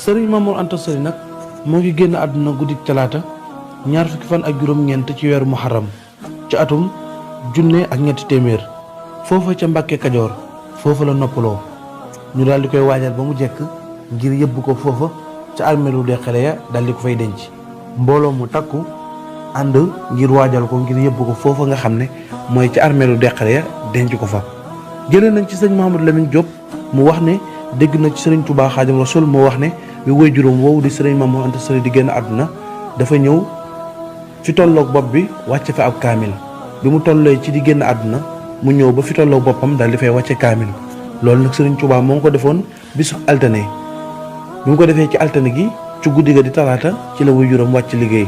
sëriñ Mamour Anta Sali nag moo ngi génn àdduna guddik talaata ñaar fukki fan ak juróom-ñeent ci weeru muharram ci atum 1200 foofa ca Mbàkke Kajoor foofa la noppaloo ñu daal di koy waajal ba mu jekk ngir yëbbu ko foofa ca armeelu Deqale ya daal di ko fay denc mbooloo mu takku ànd ngir waajal ko ngir yëbbu ko foofa nga xam ne mooy ca armeelu Deqale ya denc ko fa. jëlee nañ ci sëñ Mouhamadou Lamine Diop mu wax ne dégg na ci sëriñ Touba Xaadim Rasul moo wax ne bi woy juróom woowu di sëriñ Mamour Anta Sali di génn àdduna dafa ñëw fi tolloog bopp bi wàcce fa ab kaamil bi mu tollee ci di génn àdduna mu ñëw ba fi tolloog boppam daal di fay wàcce kaamil loolu nag sëriñ Touba moo ngi ko defoon bisu altine bi mu ko defee ci altine gi ci guddi ga di talaata ci la woy juróom wàcc liggéey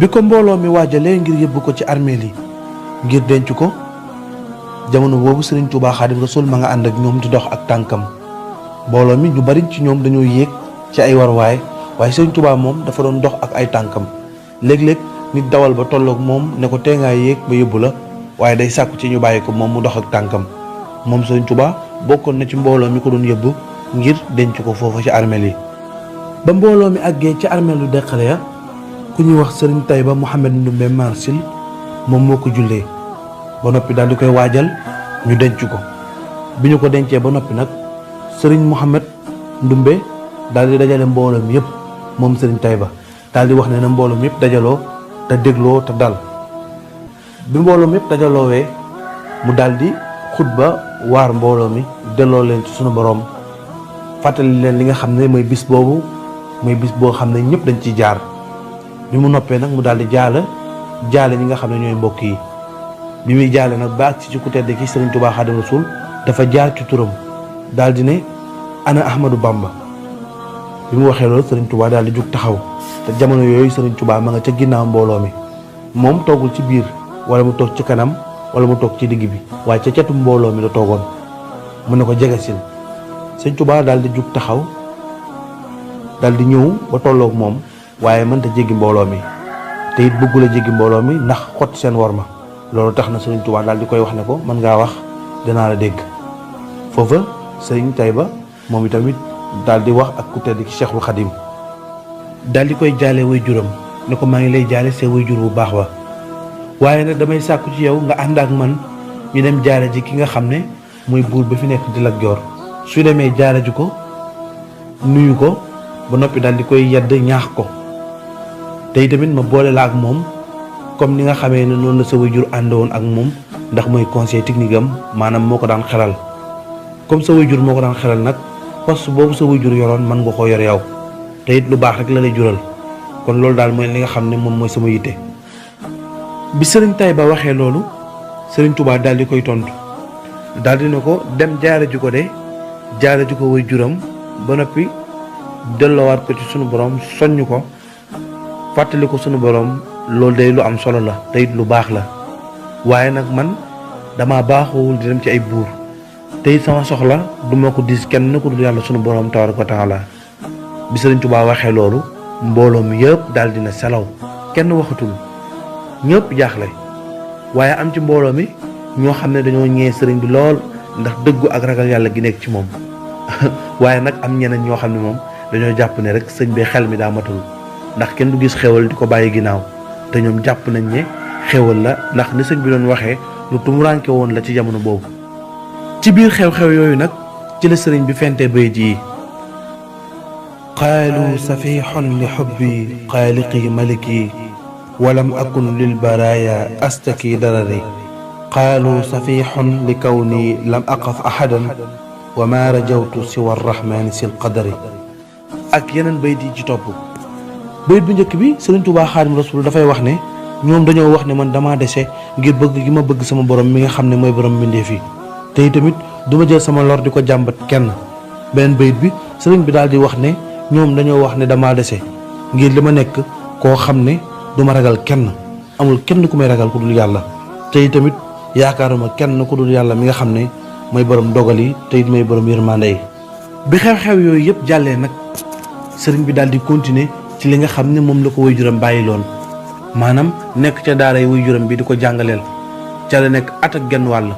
bi ko mbooloo mi waajalee ngir yóbbu ko ci armeel yi ngir denc ko jamono boobu sëriñ Touba Xaadim Rasul ma nga ànd ak ñoom di dox ak tànkam mbooloo mi ñu bari ci ñoom dañoo yéeg ci ay warwaay waaye sëriñ Touba moom dafa doon dox ak ay tànkam léeg-léeg nit dawal ba tolloog moom ne ko tee ngaa yéeg ba yóbbu la waaye day sàkku ci ñu bàyyi ko moom mu dox ak tànkam moom sëriñ Touba bokkoon na ci mbooloo mi ko doon yóbbu ngir denc ko foofu ci armeel yi ba mbooloo mi àggee ci armeelu Deqale ya ku ñuy wax sëriñ Tayba Mouhamed Ndumbe Marsil moom moo ko jullee ba noppi daal di koy waajal ñu denc ko bi ñu ko dencee ba noppi nag sëriñ Mouhamed Ndumbe daal di dajale mbooloo mi yëpp moom sëriñ Tayba daal di wax ne na mbooloo mi yëpp dajaloo te dégloo te dal bi mbooloo mi yëpp dajaloowee mu daal di xutba waar mbooloo mi delloo leen ci sunu borom fàttali leen li nga xam ne mooy bis boobu mooy bis boo xam ne ñëpp dañ ciy jaar bi mu noppee nag mu daal di jaale ñi nga xam ne ñooy mbokk yi bi muy jaale nag ba ci ku tedd ki sëriñ Touba Xaadim Rasul dafa jaar ci turam daal di ne ana Ahmadou Bamba bi mu waxee loolu sëriñ Touba daal di jug taxaw te jamono yooyu sëriñ Touba ma nga ca ginnaaw mbooloo mi moom toogul ci biir wala mu toog ci kanam wala mu toog ci digg bi waaye ca catu mbooloo mi la toogoon mu ne ko jegesil sëriñ Touba daal di jug taxaw daal di ñëw ba tolloog moom waaye mënta jéggi mbooloo mi te it bëggul a jéggi mbooloo mi ndax xott seen worma loolu tax na sëriñ Touba daal di koy wax ne ko mën ngaa wax dinaa la dégg foofa sëriñ Tayba moom itamit daal di wax ak ku tedd ki Cheikhul Khadim daal di koy jaale way juram ne ko maa ngi lay jaale see way jur bu baax wa waaye nag damay sàkku ci yow nga ànd ak man ñu dem jaale ji ki nga xam ne mooy buur ba fi nekk di Lat Joor su demee jaale ji ko nuyu ko ba noppi daal di koy yedd ñaax ko tey tamit ma boole la ak moom comme ni nga xamee ne noonu la sa waajur àndoon ak moom ndax mooy conseil technique am maanaam moo ko daan xelal comme sa waajur moo ko daan xelal nag poste boobu sa waajur yoroon mën nga koo yor yow te it lu baax rek la lay jural kon loolu daal mooy li nga xam ne moom mooy sama yitte. bi sëriñ Tayba waxee loolu sëriñ Touba daal di koy tontu daal di ne ko dem jaare ji ko de jaare ji ko waajuram ba noppi delloowaat ko ci sunu borom soññ ko fàttali ko sunu borom. loolu day lu am solo la te it lu baax la waaye nag man dama baaxoowul di dem ci ay buur te it sama soxla du ma ko dis kenn ku dul yàlla sunu borom tabaaraka wa taala bi sëriñ Touba waxee loolu mbooloo mi yëpp daal dina selaw kenn waxatul ñëpp jaaxle waaye am ci mbooloo mi ñoo xam ne dañoo ñee sëriñ bi lool ndax dëggu ak ragal yàlla gi nekk ci moom waaye nag am ñeneen ñoo xam ne moom dañoo jàpp ne rek sëñ bi xel mi daa matul ndax kenn du gis xéwal di ko bàyyi ginnaaw te ñoom jàpp nañ ne xéwal la ndax ni sëñ bi doon waxee lu tumuranke woon la ci jamono boobu ci biir xew-xew yooyu nag ci la sëriñ bi fente bayit yi qaalu safihun li xubbi xaaliqi maliki walam akun lil baraya astaki darari qaalu safihun li kawni lam aqaf ahadan wa ma rajawtu siwa arrahmani sil qadari ak yeneen bayit yi ci topp bayit bu njëkk bi sëriñ Touba Xaadim Rasul dafay wax ne ñoom dañoo wax ne man damaa dese ngir bëgg gi ma bëgg sama borom mi nga xam ne mooy borom mbindeef yi te tamit du ma jël sama lor di ko jàmbat kenn beneen bayit bi sëriñ bi daal di wax ne ñoom dañoo wax ne damaa dese ngir li ma nekk koo xam ne du ma ragal kenn amul kenn ku may ragal ku dul yàlla te tamit yaakaaruma kenn ku dul yàlla mi nga xam ne mooy borom dogal yi te it mooy borom yërmande yi bi xew-xew yooyu yëpp jàllee nag sëriñ bi daal di continuer ci li nga xam ne moom la ko waajuram bàyyi loon maanaam nekk ca daara yi waajuram bi di ko jàngaleel ca la nekk at ak genn wàll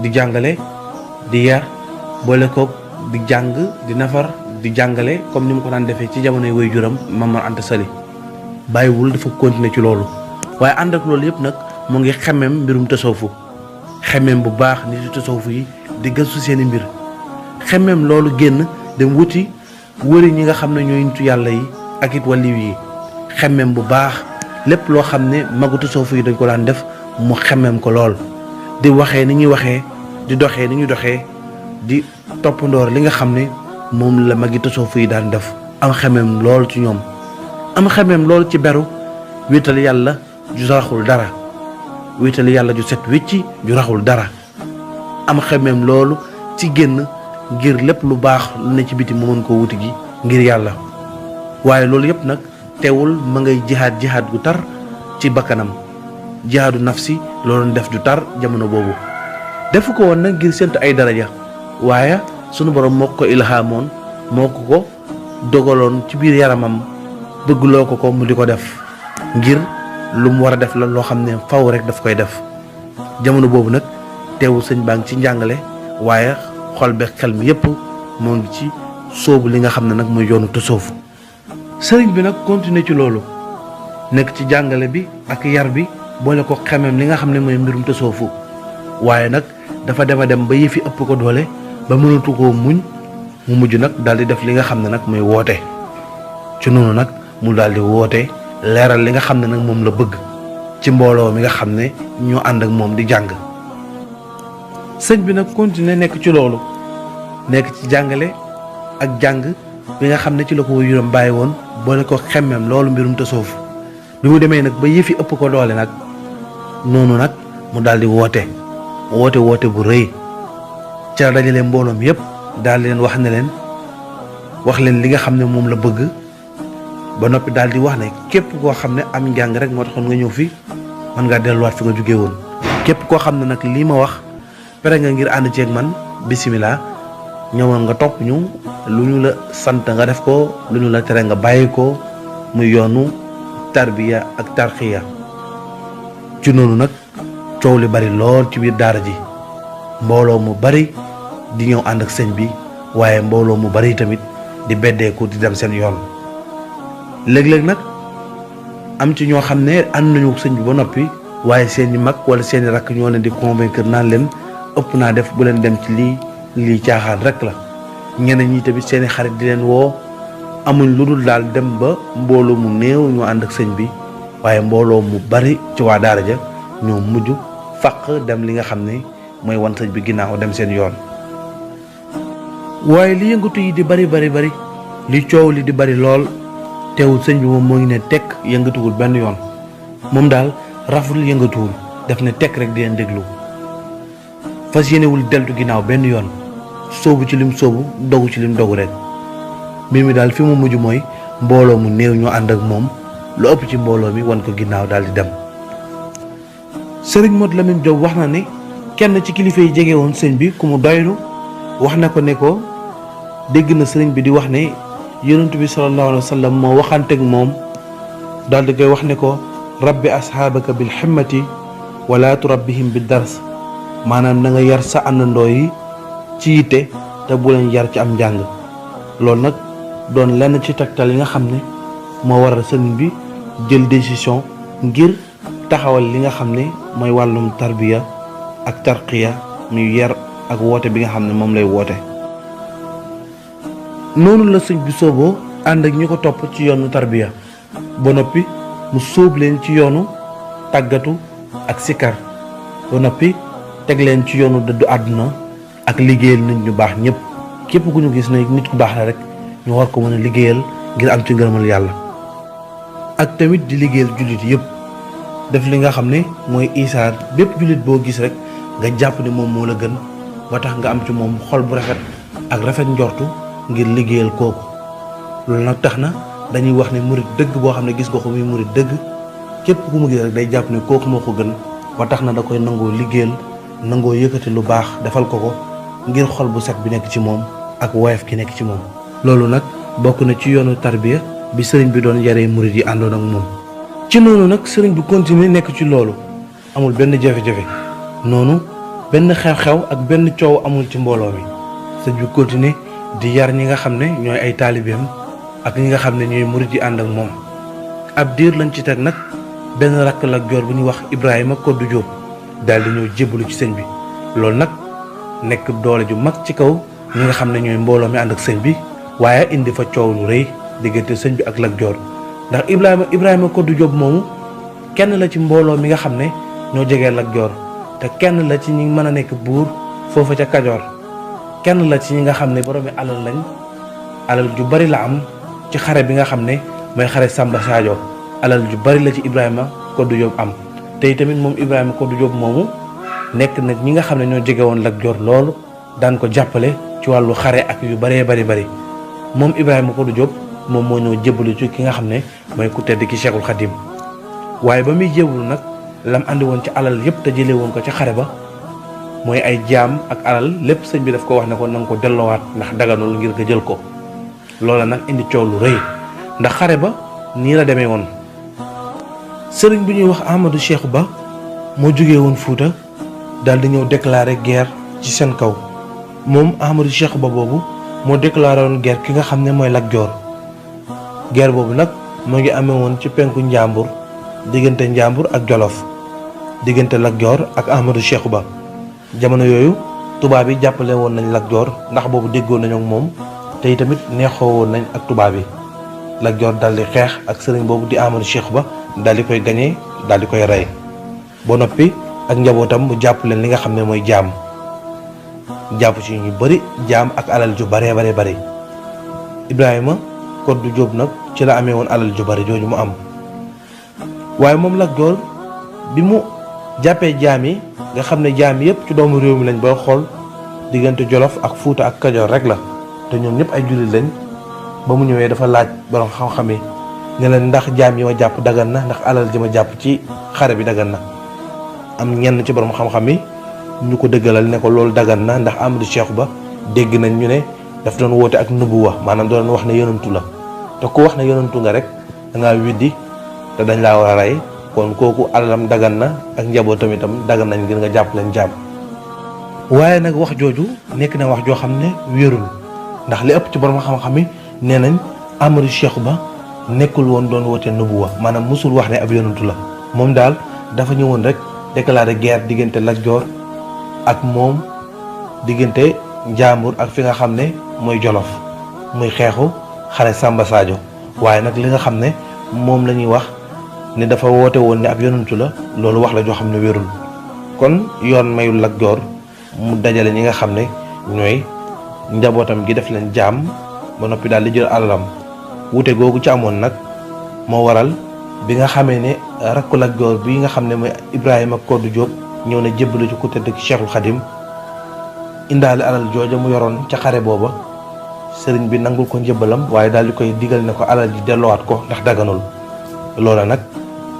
di jàngale di yar boole koog di jàng di nafar di jàngale comme ni mu ko daan defee ci jamonoy waajuram Maam Mor Anta Sali bàyyiwul, dafa continuer ci loolu. waaye ànd ak loolu yëpp nag mu ngi xemmeem mbirum tasawufu, xemmeem bu baax nit tasawufu yi di gëstu seeni mbir, xemmeem loolu génn dem wuti wëri ñi nga xam ne ñooy nitu yàlla yi ak it waliw yi, xemmeem bu baax lépp loo xam ne magu tasawufu yi dañ ko daan def mu xemmeem ko lool, di waxee ni ñuy waxee, di doxee ni ñuy doxee, di toppandoor li nga xam ne moom la magi tasawufu yi daan def. am xemmeem lool ci ñoom, am xemmeem lool ci beru, wéetal yàlla ju raxul dara, wéetal yàlla ju set wicci ju raxul dara. am xemmeem loolu ci génn ngir lépp lu baax lu ne ci biti mu mën koo wuti gi ngir yàlla. waaye loolu yëpp nag teewul ma ngay jihaad gu tar ci bakkanam, jihaadu nafsi loolu def du tar jamono boobu. defu ko woon nag ngir séntu ay daraja, waaye sunu borom moo ko ilhaamoon, moo ko dogaloon ci biir yaramam, bëggloo ko mu di ko def ngir lu mu war a def la loo xam ne faw rek daf koy def. jamono boobu nag teewul sëñ baa ngi ci njàngale, waaye xol be xel mi yépp moo ngi ci sóobu li nga xam ne nag mooy yoonu tasawuf. sëriñ bi nag continuer ci loolu, nekk ci jàngale bi ak yar bi, boole ko xemem li nga xam ne mooy mbirum tasawufu. waaye nag dafa dem ba yëfi ëpp ko doole ba mënatu koo muñ, mu mujj nag daal di def li nga xam ne nag mooy woote. ci noonu nag mu daal di woote leeral li nga xam ne nag moom la bëgg ci mbooloo mi nga xam ne ñoo ànd ak moom di jàng. sëñ bi nag continuer nekk ci loolu, nekk ci jàngale ak jàng bi nga xam ne ci la ko waajuram bàyyi woon, boole ko xemmem loolu mbirum tasawuf. bi mu demee nag ba yëfi ëpp ko doole nag noonu nag mu daal di woote bu rëy, ca la dajale mbooloom yépp daal di leen wax leen li nga xam ne moom la bëgg, ba noppi daal di wax ne képp koo xam ne am njàng rek moo taxoon nga ñëw fi, mën ngaa delluwaat fi nga jóge woon. képp koo xam ne nag lii ma wax pere nga ngir ànd ceeg man, bisimilah, ñëwoon nga topp ñu, lu ñu la sant nga def ko, lu ñu la tere nga bàyyi ko, muy yoonu tarbiya ak tarxiya. ci noonu nag coow li bari lool ci biir daara ji, mbooloo mu bari di ñëw ànd ak sëñ bi, waaye mbooloo mu bari tamit di beddeeku di dem seen yoon. léeg-léeg nag am ci ñoo xam ne ànd nañu sëñ bi ba noppi, waaye seeni mag wala seeni rakk ñoo leen di convaincre naan leen ëpp naa def, bu leen dem ci lii caaxaan rek la. ñeneen ñi tamit seeni xarit di leen woo, amuñ lu dul daal dem ba mbooloo mu néew ñoo ànd ak sëñ bi, waaye mbooloo mu bari ci waa daara ja ñoo mujj faq dem li nga xam ne mooy wan sëñ bi ginnaaw dem seen yoon. waaye li yëngatu yi di bari li coow li di bari lool, teewul sëñ bi moom moo ngi ne tekk, yëngatuwul benn yoon. moom daal raful yëngatuwul, def ne tekk rek di leen déglu, fas yéenewul deltu ginnaaw benn yoon, soobu ci lim soobu, dogu ci lim dogu rek. mbir mi daal fi mu mujj mooy mbooloo mu néew ñoo ànd ak moom, lu ëpp ci mbooloo mi wan ko ginnaaw daal di dem. sëriñ Modou Lamine Diop wax na ne kenn ci kilifa yi jege woon sëñ bi ku mu doylu wax na ko ne ko dégg na sëriñ bi di wax ne yonent bi sallallahu alayhi wa sallam moo waxanteeg moom, daal di koy wax ne ko rabbi asxaabaka bil himmati wala turabbihim bi dars, maanaam na nga yar sa àndandoo yi ci yitte te bu leen yar ci am njàng. loolu nag doon lenn ci tegtal yi nga xam ne moo waral sëriñ bi jël décision ngir taxawal li nga xam ne mooy wàllum tarbiya ak tarqiya, muy yar ak woote bi nga xam ne moom lay woote. noonu la sëñ bi sooboo ànd ak ñi ko topp ci yoonu tarbiya, ba noppi mu sóob leen ci yoonu tàggatu ak sikar, ba noppi teg leen ci yoonu dëddu àdduna ak liggéeyal nit ñu baax ñëpp. képp ku ñu gis ne nit ku baax la rek ñu war ko mën a liggéeyal ngir am ci ngërëmal yàlla, ak tamit di liggéeyal jullit yëpp, def li nga xam ne mooy isaar bépp jullit boo gis rek nga jàpp ne moom moo la gën, ba tax nga am ci moom xol bu rafet ak rafet njortu ngir liggéeyal kooku. loolu nag tax na dañuy wax ne murit dëgg boo xam ne gis nga ko muy murit dëgg, képp ku mu gis rek day jàpp ne kooku moo ko gën, ba tax na da koy nangoo liggéeyal, nangoo yëkkati lu baax defal ko ngir xol bu set bi nekk ci moom ak woyof ki nekk ci moom. loolu nag bokk na ci yoonu tarbiya bi sëriñ bi doon yaree murit yi àndoon ak moom. ci noonu nag sëriñ bi continuer nekk ci loolu, amul benn jafe-jafe, noonu benn xew-xew ak benn coow amul ci mbooloo mi. sëriñ bi continuer di yar ñi nga xam ne ñooy ay taalibeem ak ñi nga xam ne ñooy murit yi ànd ak moom. ab diir lañ ci teg nag benn rakk Lat Joor bu ñuy wax Ibrahima Koddu Jóob daal di ñëw jébbalu ci sëñ bi. loolu nag nekk doole ju mag ci kaw ñi nga xam ne ñooy mbooloo mi ànd ak sëñ bi, waaye indi fa coow lu rëy diggante sëñ bi ak Lat Joor. ndax Ibrahima Koddu Jóob moomu kenn la ci mbooloo mi nga xam ne ñoo jegee Lat Joor, te kenn la ci ñi mën a nekk buur foofa ca Kajoor. kenn la ci ñi nga xam ne boroomi alal lañ, alal ju bari la am ci xare bi nga xam ne mooy xare Samba Sadio. alal ju bari la ci Ibrahima Koddu Jóob am. tey tamit moom Ibrahima Koddu Jóob moomu nekk nag ñi nga xam ne ñoo jege woon Lat Joor loolu daan ko jàppale ci wàllu xare ak yu baree bari. moom Ibrahima Koddu Jóob moom moo ñëw jébbalu ci ki nga xam ne mooy ku tedd ki Cheikhul Khadim. waaye ba muy jébbalu nag lam andi woon ci alal yëpp te jëlee woon ko ci xare ba mooy ay jaam ak alal lépp sëñ bi daf ko wax ne ko na nga ko delloowaat ndax daganul ngir nga jël ko. loola nag indi coow lu rëy ndax xare ba nii la demee woon. sëriñ bu ñuy wax Ahmadou Cheikh Ba moo jógee woon Fuuta daal di ñëw déclarer guerre ci seen kaw. moom Ahmadou Cheikh Ba boobu moo déclaré woon guerre ki nga xam ne mooy Lat Joor. guerre boobu nag moo ngi amee woon ci penku Njàmbur, diggante Njàmbur ak Jolof, diggante Lat Joor ak Ahmadou Cheikh Ba. jamono yooyu tubaab yi jàppale woon nañ Lat Joor ndax boobu déggoon nañu ak moom te itamit neexoo woon nañ ak tubaab yi. Lat Joor daal di xeex ak sëriñ boobu di Ahmadou Cheikh Ba daal di koy gañee daal di koy rey ba noppi ak njabootam mu jàpp leen li nga xam ne mooy jaam, jàpp ci ñu bari jaam ak alal ju baree bari. Ibrahima Koddu Jóob nag ci la amee woon alal ju bari jooju mu am. waaye moom Lat Joor bi mu jàppee jaam yi nga xam ne jaam yëpp ci doomu réew mi lañ booy xool diggante Jolof ak Fuuta ak Kajoor rek la te ñoom ñëpp ay jullit lañ. ba mu ñëwee dafa laaj borom xam-xam yi ne leen ndax jaam yi ma jàpp dagan na, ndax alal ji ma jàpp ci xare bi dagan na. am ñenn ci borom xam-xam yi ñu ko dëggalal ne ko loolu dagan na ndax Ahmadou Cheikh Ba dégg nañ ñu ne daf doon woote ak nubuwa, maanaam doon wax ne yonantu la te ku wax ne yonantu nga rek da ngaa widdi te dañ laa war a rey. kon kooku alalam dagan na ak njabootam itam dagan nañ ngir nga jàpp leen jaam. waaye nag wax jooju nekk na wax joo xam ne wéerul ndax li ëpp ci borom xam-xam yi nee nañ Ahmadou Cheikh Ba nekkul woon doon woote nubuwa, maanaam musul wax ne ab yonantu la. moom daal dafa ñëwoon rek déclarer guerre diggante Lat Joor ak moom, diggante Njàmbur ak fi nga xam ne mooy Jolof, muy xeexu xare Samba Sadio. waaye nag li nga xam ne moom la ñuy wax ne dafa woote woon ne ab yonantu la, loolu wax la joo xam ne wérul. kon yoon mayul Lat Joor mu dajale ñi nga xam ne ñooy njabootam gi def leen jaam ba noppi daal di jël alalam. wute googu ci amoon nag moo waral bi nga xamee ne rakku Lat Joor bi nga xam ne mooy Ibrahima Koddu Jóob ñëw na jébbalu ci ku tedd ki Cheikhul Khadim, indaale alal jooja mu yoroon ca xare booba. sëriñ bi nangul ko njëbbalam waaye daal di koy digal ne ko alal ji delloowaat ko ndax daganul. loola nag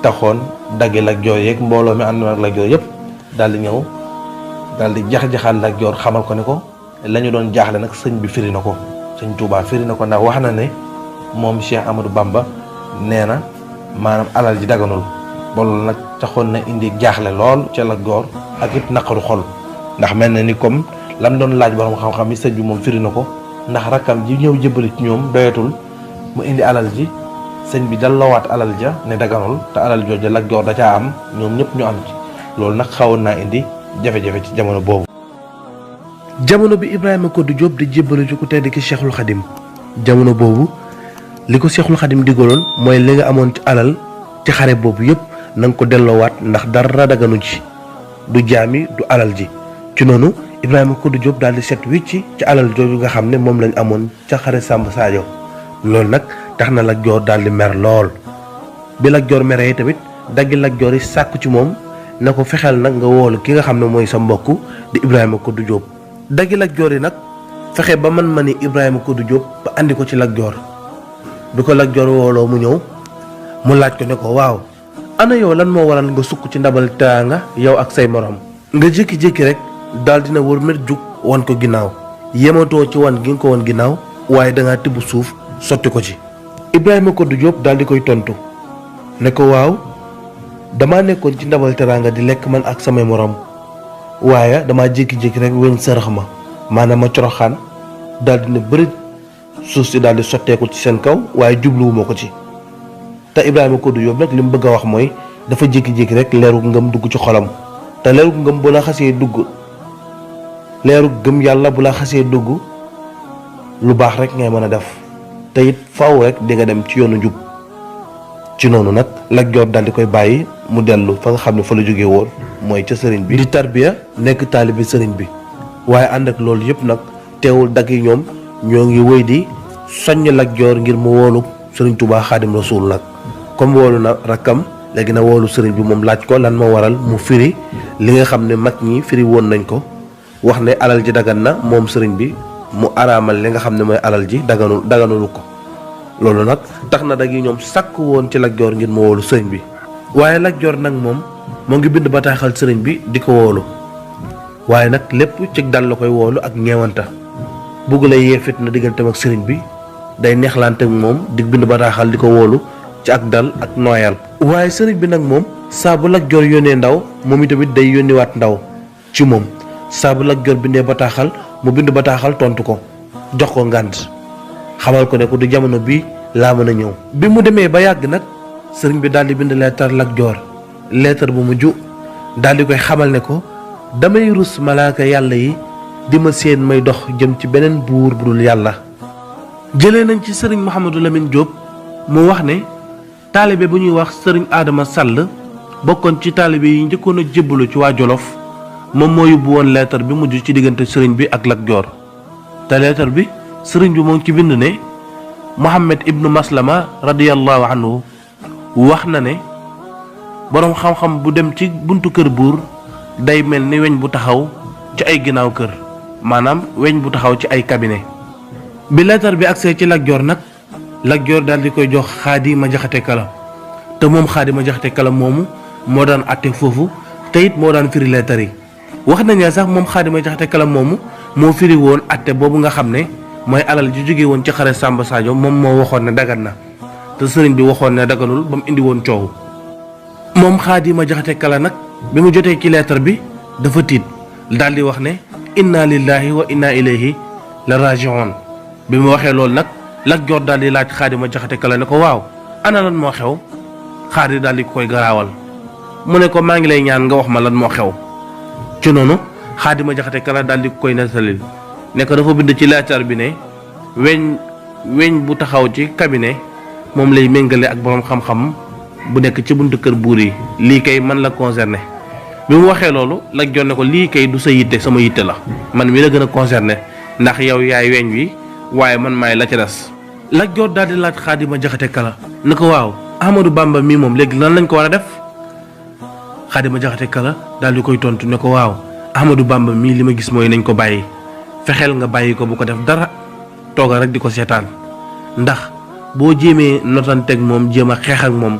taxoon daggi Lat Joor yeeg mbooloo mi àndoon ak Lat Joor yëpp daal di ñëw daal di jax-jaxal Lat Joor, xamal ko ne ko la ñu doon jaaxle nag sëñ bi firi na ko. sëñ Tuubaa firi na ko ndax wax na ne moom Cheikh Amadou Bamba nee na maanaam alal ji daganul. ba loolu nag taxoon na indi jaaxle lool ca Lat Joor ak it naqaru xol ndax mel na ni comme lam doon laaj borom xam-xam yi sëñ bi moom firi na ko, ndax rakkam ji ñëw jëbbali ci ñoom doyatul mu indi alal ji. sëñ bi dalloowaat alal ja ne daganul te alal jooja Lat Joor da caa am, ñoom ñëpp ñu am ci. loolu nag xawoon naa indi jafe-jafe ci jamono boobu. jamono bi Ibrahima Koddu Jóob di jébbalu ci ku tedd ki Cheikhul Khadim, jamono boobu li ko Cheikhul Khadim digaloon mooy li nga amoon ci alal ci xare boobu yëpp na nga ko delloowaat ndax dara daganu ci, du jaami du alal ji. ci noonu Ibrahima Koddu Jóob daal di set wicc ci alal jooju nga xam ne moom lañ amoon ca xare Samba Sadio. loolu nag tax na Lat Joor daal di mer lool. bi Lat Joor meree tamit daggi Lat Joor yi sàkku ci moom na ko fexeel nag nga woolu ki nga xam ne mooy sa mbokk di Ibrahima Koddu Jóob. daggi Lat Joor yi nag fexe ba man ni Ibrahima Koddu Jóob ba andi ko ci Lat Joor. bi ko Lat Joor wooloo mu ñëw mu laaj ko ne ko waaw ana yow lan moo waral nga sukk ci ndabal teraanga yow ak say morom. nga jékki-jékki rek daal dina wër met jug wan ko ginnaaw, yematoo ci wan gi nga ko wan ginnaaw waaye dangaa tibb suuf sotti ko ci. Ibrahima Koddu Jóob daal di koy tontu ne ko waaw damaa nekkoon ci ndabal teraanga di lekk man ak samay morom waaye damaa jékki-jékki rek weñ sërëx ma maanaam ma coroxaan daal di ne bëri suuf si daal di sotteeku ci seen kaw waaye jubluwuma ko ci. te Ibrahima Kodou Diop nag li mu bëgg a wax mooy dafa jékki-jékki rek leeru ngëm dugg ci xolam te leeru ngëm bu la xasee dugg leeru gëm yàlla bu la xasee dugg lu baax rek ngay mën a def te it faaw rek di nga dem ci yoonu njub. ci noonu nag Lat Joor daal di koy bàyyi mu dellu fa nga xam ne fa la jógee woon mooy ca sëriñ bi di tarbiya nekk taalibi sëriñ bi. waaye ànd ak loolu yëpp nag teewul dagg yi ñoom ñoo ngi wéy di soññ Lat Joor ngir mu woolu sëriñ Tuubaa Xaadim Rasuul nag comme woolu na rakkam léegi na woolu sëriñ bi moom laaj ko lan moo waral mu firi li nga xam ne mag ñi firi woon nañ ko wax ne alal ji dagan na moom sëriñ bi mu araamal li nga xam ne mooy alal ji daganulu ko. loolu nag tax na dag yi ñoom sàkk woon ci Lat Joor ngir mu woolu sëriñ bi waaye Lat Joor nag moom moo ngi bind bataaxal sëriñ bi di ko woolu waaye nag lépp ci dal la koy woolu ak ñeewanta bugg la yee fitna digganteem ak sëriñ bi day neexlante ak moom di bind bataaxal di ko woolu ci ak dal ak nooyal. waaye sëriñ bi nag moom saa bu Lat Joor yónnee ndaw moom itamit day yónniwaat ndaw ci moom saa bu Lat Joor bindee bataaxal mu bind bataaxal tontu ko jox ko ngànt xamal ko ne ko du jamono bii laa mën a ñëw. bi mu demee ba yàgg nag sëriñ bi daal di bind leetar Lat Joor leetar bu mujj daal di koy xamal ne ko damay rus malaaka yàlla yi di ma seen may dox jëm ci beneen buur bu dul yàlla. jëlee nañ ci sëriñ Mouhamadou Lamine Diop mu wax ne taalibe bu ñuy wax sëriñ Adama Sall bokkoon ci taalibe yi njëkkoon a jébbalu ci waa Jolof moom moo yóbbu woon leetar bi mujj ci diggante sëriñ bi ak Lat Joor te leetar bi sëriñ bi moo ngi ci bind ne Muhammad ibnu Maslama radiyallahu anhu wax na ne boroom xam-xam bu dem ci buntu kër buur day mel ni weñ bu taxaw ci ay ginnaaw kër maanaam weñ bu taxaw ci ay cabinet. bi leetar bi agsee ci Lat Joor nag Lat Joor daal di koy jox Xaadima Jaxate Kala te moom Xaadima Jaxate Kala moomu moo daan àtte foofu te it moo daan firi leetar yi wax nañ ne sax moom Xaadima Jaxate Kala moomu moo firi woon àtte boobu nga xam ne mooy alal ji jóge woon ci xare Samba Sadio moom moo waxoon ne dagan na te sëriñ bi waxoon ne daganul ba mu indi woon coow. moom Xaadima Jaxate Kala nag bi mu jotee ci leetar bi dafa tiit daal di wax ne inna lillahi wa inna ilayhi la raji'un. bi mu waxee loolu nag Lat Joor daal di laaj Xaadima Jaxate Kala ne ko waaw ana lan moo xew. Xaadi daal di koy garaawal mu ne ko maa ngi lay ñaan nga wax ma lan moo xew. ci noonu Xaadima Jaxate Kala daal di koy nettalil ne ko dafa bind ci leetar bi ne weñ bu taxaw ci cabinet moom lay méngale ak boroom xam-xam bu nekk ci buntu kër buur yi lii kay man la concerné. bi mu waxee loolu Lat Joor ne ko lii kay du sa yitte sama yitte la man mi la gën a concerné ndax yow yaay weñ wi waaye man maay la ca des. Lat Joor daal di laaj Xaadima Jaxate Kala ne ko waaw Ahmadou Bamba mii moom léegi lan lañ ko war a def. Xaadima Jaxate Kala daal di koy tontu ne ko waaw Ahmadou Bamba mii li ma gis mooy nañ ko bàyyi fexeel nga bàyyi ko bu ko def dara toogal rek di ko seetaan ndax boo jéemee notanteeg moom jéem a xeex ak moom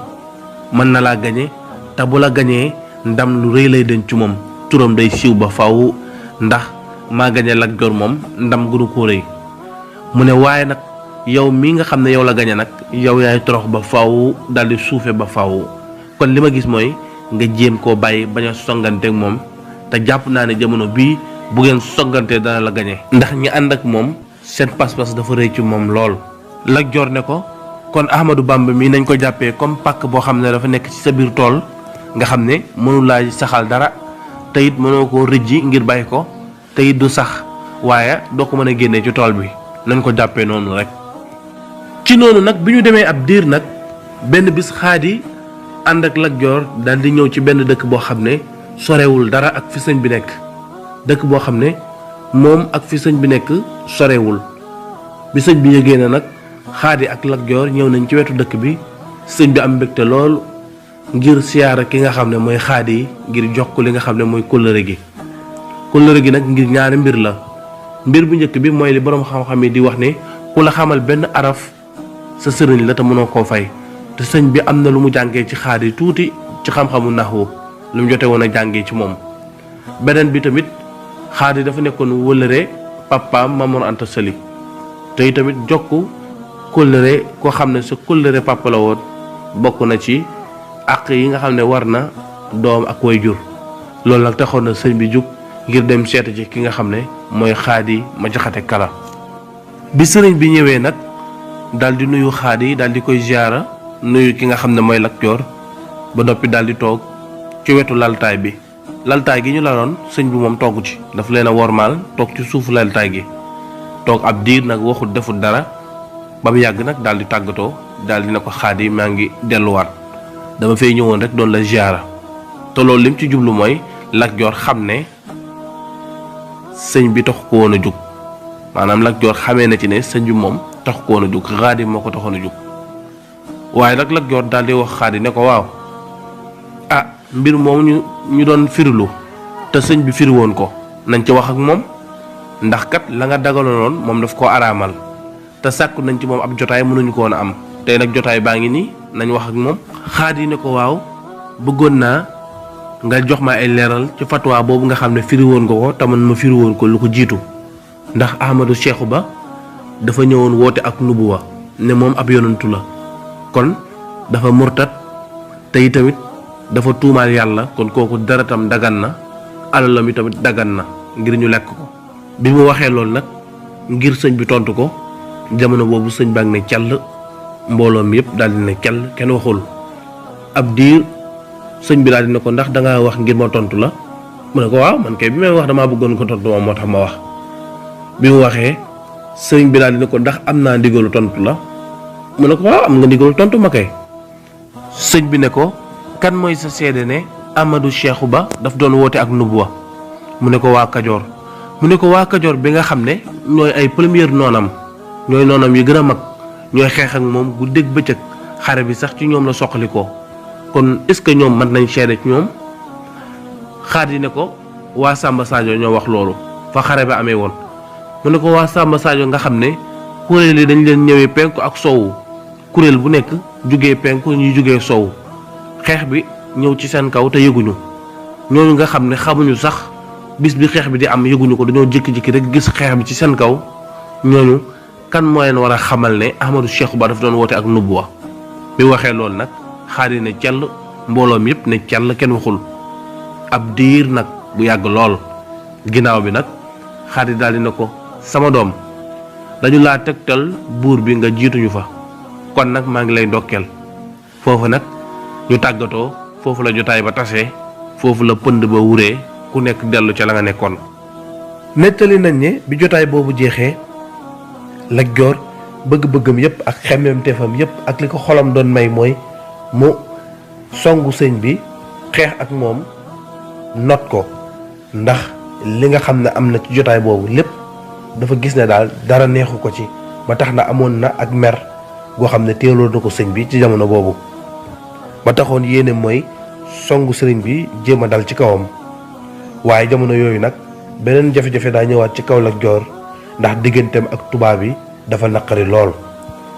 mën na laa gañe te bu la gañee ndam lu rëy lay denc ci moom turam day siiw ba faw ndax maa gañe Lat Joor moom ndam gënu koo rëy. mu ne waaye nag yow mii nga xam ne yow la gañe nag yow yaay torox ba faw daal di suufe ba faw kon li ma gis mooy nga jéem koo bàyyi bañ a songanteeg moom te jàpp naa ne jamono bii bu ngeen songantee dana la gañe ndax ñi ànd ak moom seen pas-pas dafa rëy ci moom lool. Lat Joor ne ko kon Ahmadou Bamba mii nañ ko jàppee comme pàkk boo xam ne dafa nekk ci sa biir tool nga xam ne mënu laa saxal dara te it mënoo koo rëjji ngir bàyyi ko te it du sax waaye doo ko mën a génnee ci tool bi nañ ko jàppee noonu rek. ci noonu nag bi ñu demee ab diir nag benn bis Xaadi ànd ak Lat Joor daal di ñëw ci benn dëkk boo xam ne sorewul dara ak fi sëñ bi nekk dëkk boo xam ne moom ak fi sëñ bi nekk sorewul. bi sëñ bi yëgee na nag Xaadi ak Lat Joor ñëw nañ ci wetu dëkk bi sëñ bi am mbégte lool ngir siyaara ki nga xam ne mooy Xaadi ngir jox ko li nga xam ne mooy kóllëre gi. kóllëre gi nag ngir ñaari mbir la mbir bu njëkk bi mooy li boroom xam-xam yi di wax ne ku la xamal benn araf sa sëriñ la te mënoo koo fay te sëñ bi am na lu mu jàngee ci Xaadi tuuti ci xam-xamu naxwu lu mu jote woon a jàngee ci moom. beneen bi tamit Xaadi dafa nekkoon wëllëre papaam Mamoor Anta Sali te tamit jokk kóllëre koo xam ne sa kóllëre papa la woon bokk na ci àq yi nga xam ne war na doom ak way jur loolu nag taxoon na sëñ bi jug ngir dem seeta ci ki nga xam ne mooy Xaadima Jaxate Kala. bi sëriñ bi ñëwee nag daal di nuyu Xaadi daal di koy ziara nuyu ki nga xam ne mooy Lat Joor ba noppi daal di toog ci wetu laltaay bi. laltaay gi ñu laloon sëñ bi moom toogu ci daf leen a wormaal toog ci suufu laltaay gi toog ab diir nag waxut defut dara ba mu yàgg nag daal di tàggatoo daal di ne ko Xaadi maa ngi delluwaat dama fay ñëwoon rek doon la ziara te loolu lim ci jublu mooy Lat Joor xam ne sëñ bi tax ko woon a jug maanaam Lat Joor xamee na ci ne sëñ bi moom tax ko woon a jug Xaadi moo ko taxoon a jug waaye nag Lat Joor daal di wax Xaadi ne ko waaw mbir moom ñu doon firilu te sëñ bi firi woon ko nañ ci wax ak moom ndax kat la nga dagaloon moom daf koo araamal te sàkku nañ ci moom ab jotaay mënuñu ko woon a am tey nag jotaay baa ngi nii nañ wax ak moom. Xaadi ne ko waaw bëggoon naa nga jox ma ay leeral ci fatwa boobu nga xam ne firi woon nga ko te man ma firi woon ko lu ko jiitu ndax Ahmadou Cheikhou Ba dafa ñëwoon woote ak nubuwa ne moom ab yonantu la kon dafa murtat te tamit dafa tuumaal yàlla kon kooku deretam dagan na alalam yi tamit dagan na ngir ñu lekk ko. bi mu waxee loolu nag ngir sëñ bi tontu ko jamono boobu sëñ baa ngi ne cell mbooloo mi yëpp daal di ne cell kenn waxul ab diir sëñ bi daal di ne ko ndax dangaa wax ngir ma tontu la mu ne ko waaw man kay bi may wax damaa bëggoon ko tontu moom moo tax ma wax. bi mu waxee sëñ bi daal di ne ko ndax am naa ndigalu tontu la mu ne ko waaw am nga ndigalu tontu ma kay. sëñ bi ne ko kan mooy sa seede ne Ahmadou Cheikhou Ba daf doon woote ak nubuwa mu ne ko waa Kajoor mu ne ko waa Kajoor bi nga xam ne ñooy ay première noonam ñooy noonam yi gën a mag ñooy xeex ak moom guddeeg bëccëg xare bi sax ci ñoom la soqali ko kon est-ce que ñoom mën nañ seede ci ñoom. Xaadi ne ko waa Samba Sadio ñoo wax loolu fa xare ba amee woon mu ne ko waa Samba Sadio nga xam ne kuréel yi dañ leen ñëwee penku ak soowu kuréel bu nekk jugee penku ñuy jugee soowu xeex bi ñëw ci seen kaw te yëguñu ñooñu nga xam ne xamuñu sax bis bi xeex bi di am yëguñu ko dañoo jékki-jékki rek gis xeex bi ci seen kaw ñooñu kan moo leen war a xamal ne Ahmadou Cheikhou Ba daf doon woote ak nubuwa. bi waxee loolu nag Xaadi ne cell mbooloo mi yëpp ne cell kenn waxul ab diir nag bu yàgg lool ginnaaw bi nag Xaadi daal di ne ko sama doom dañu laa tegtal buur bi nga jiituñu fa kon nag maa ngi lay dokkeel foofu nag ñu tàggatoo foofu la jotaay ba tasee foofu la pënd ba wuree ku nekk dellu ca la nga nekkoon. nettali nañ ne bi jotaay boobu jeexee Lat Joor bëgg-bëggam yépp ak xemmemteefam yépp ak li ko xolam doon may mooy mu songu sëñ bi xeex ak moom not ko ndax li nga xam ne am na ci jotaay boobu lépp dafa gis ne daal dara neexu ko ci ba tax na amoon na ak mer goo xam ne teeloo na ko sëñ bi ci jamono boobu ba taxoon yéene mooy songu sëriñ bi jéem a dal ci kawam waaye jamono yooyu nag beneen jafe-jafe daa ñëwaat ci kaw Lat Joor ndax digganteem ak tubaab yi dafa naqari lool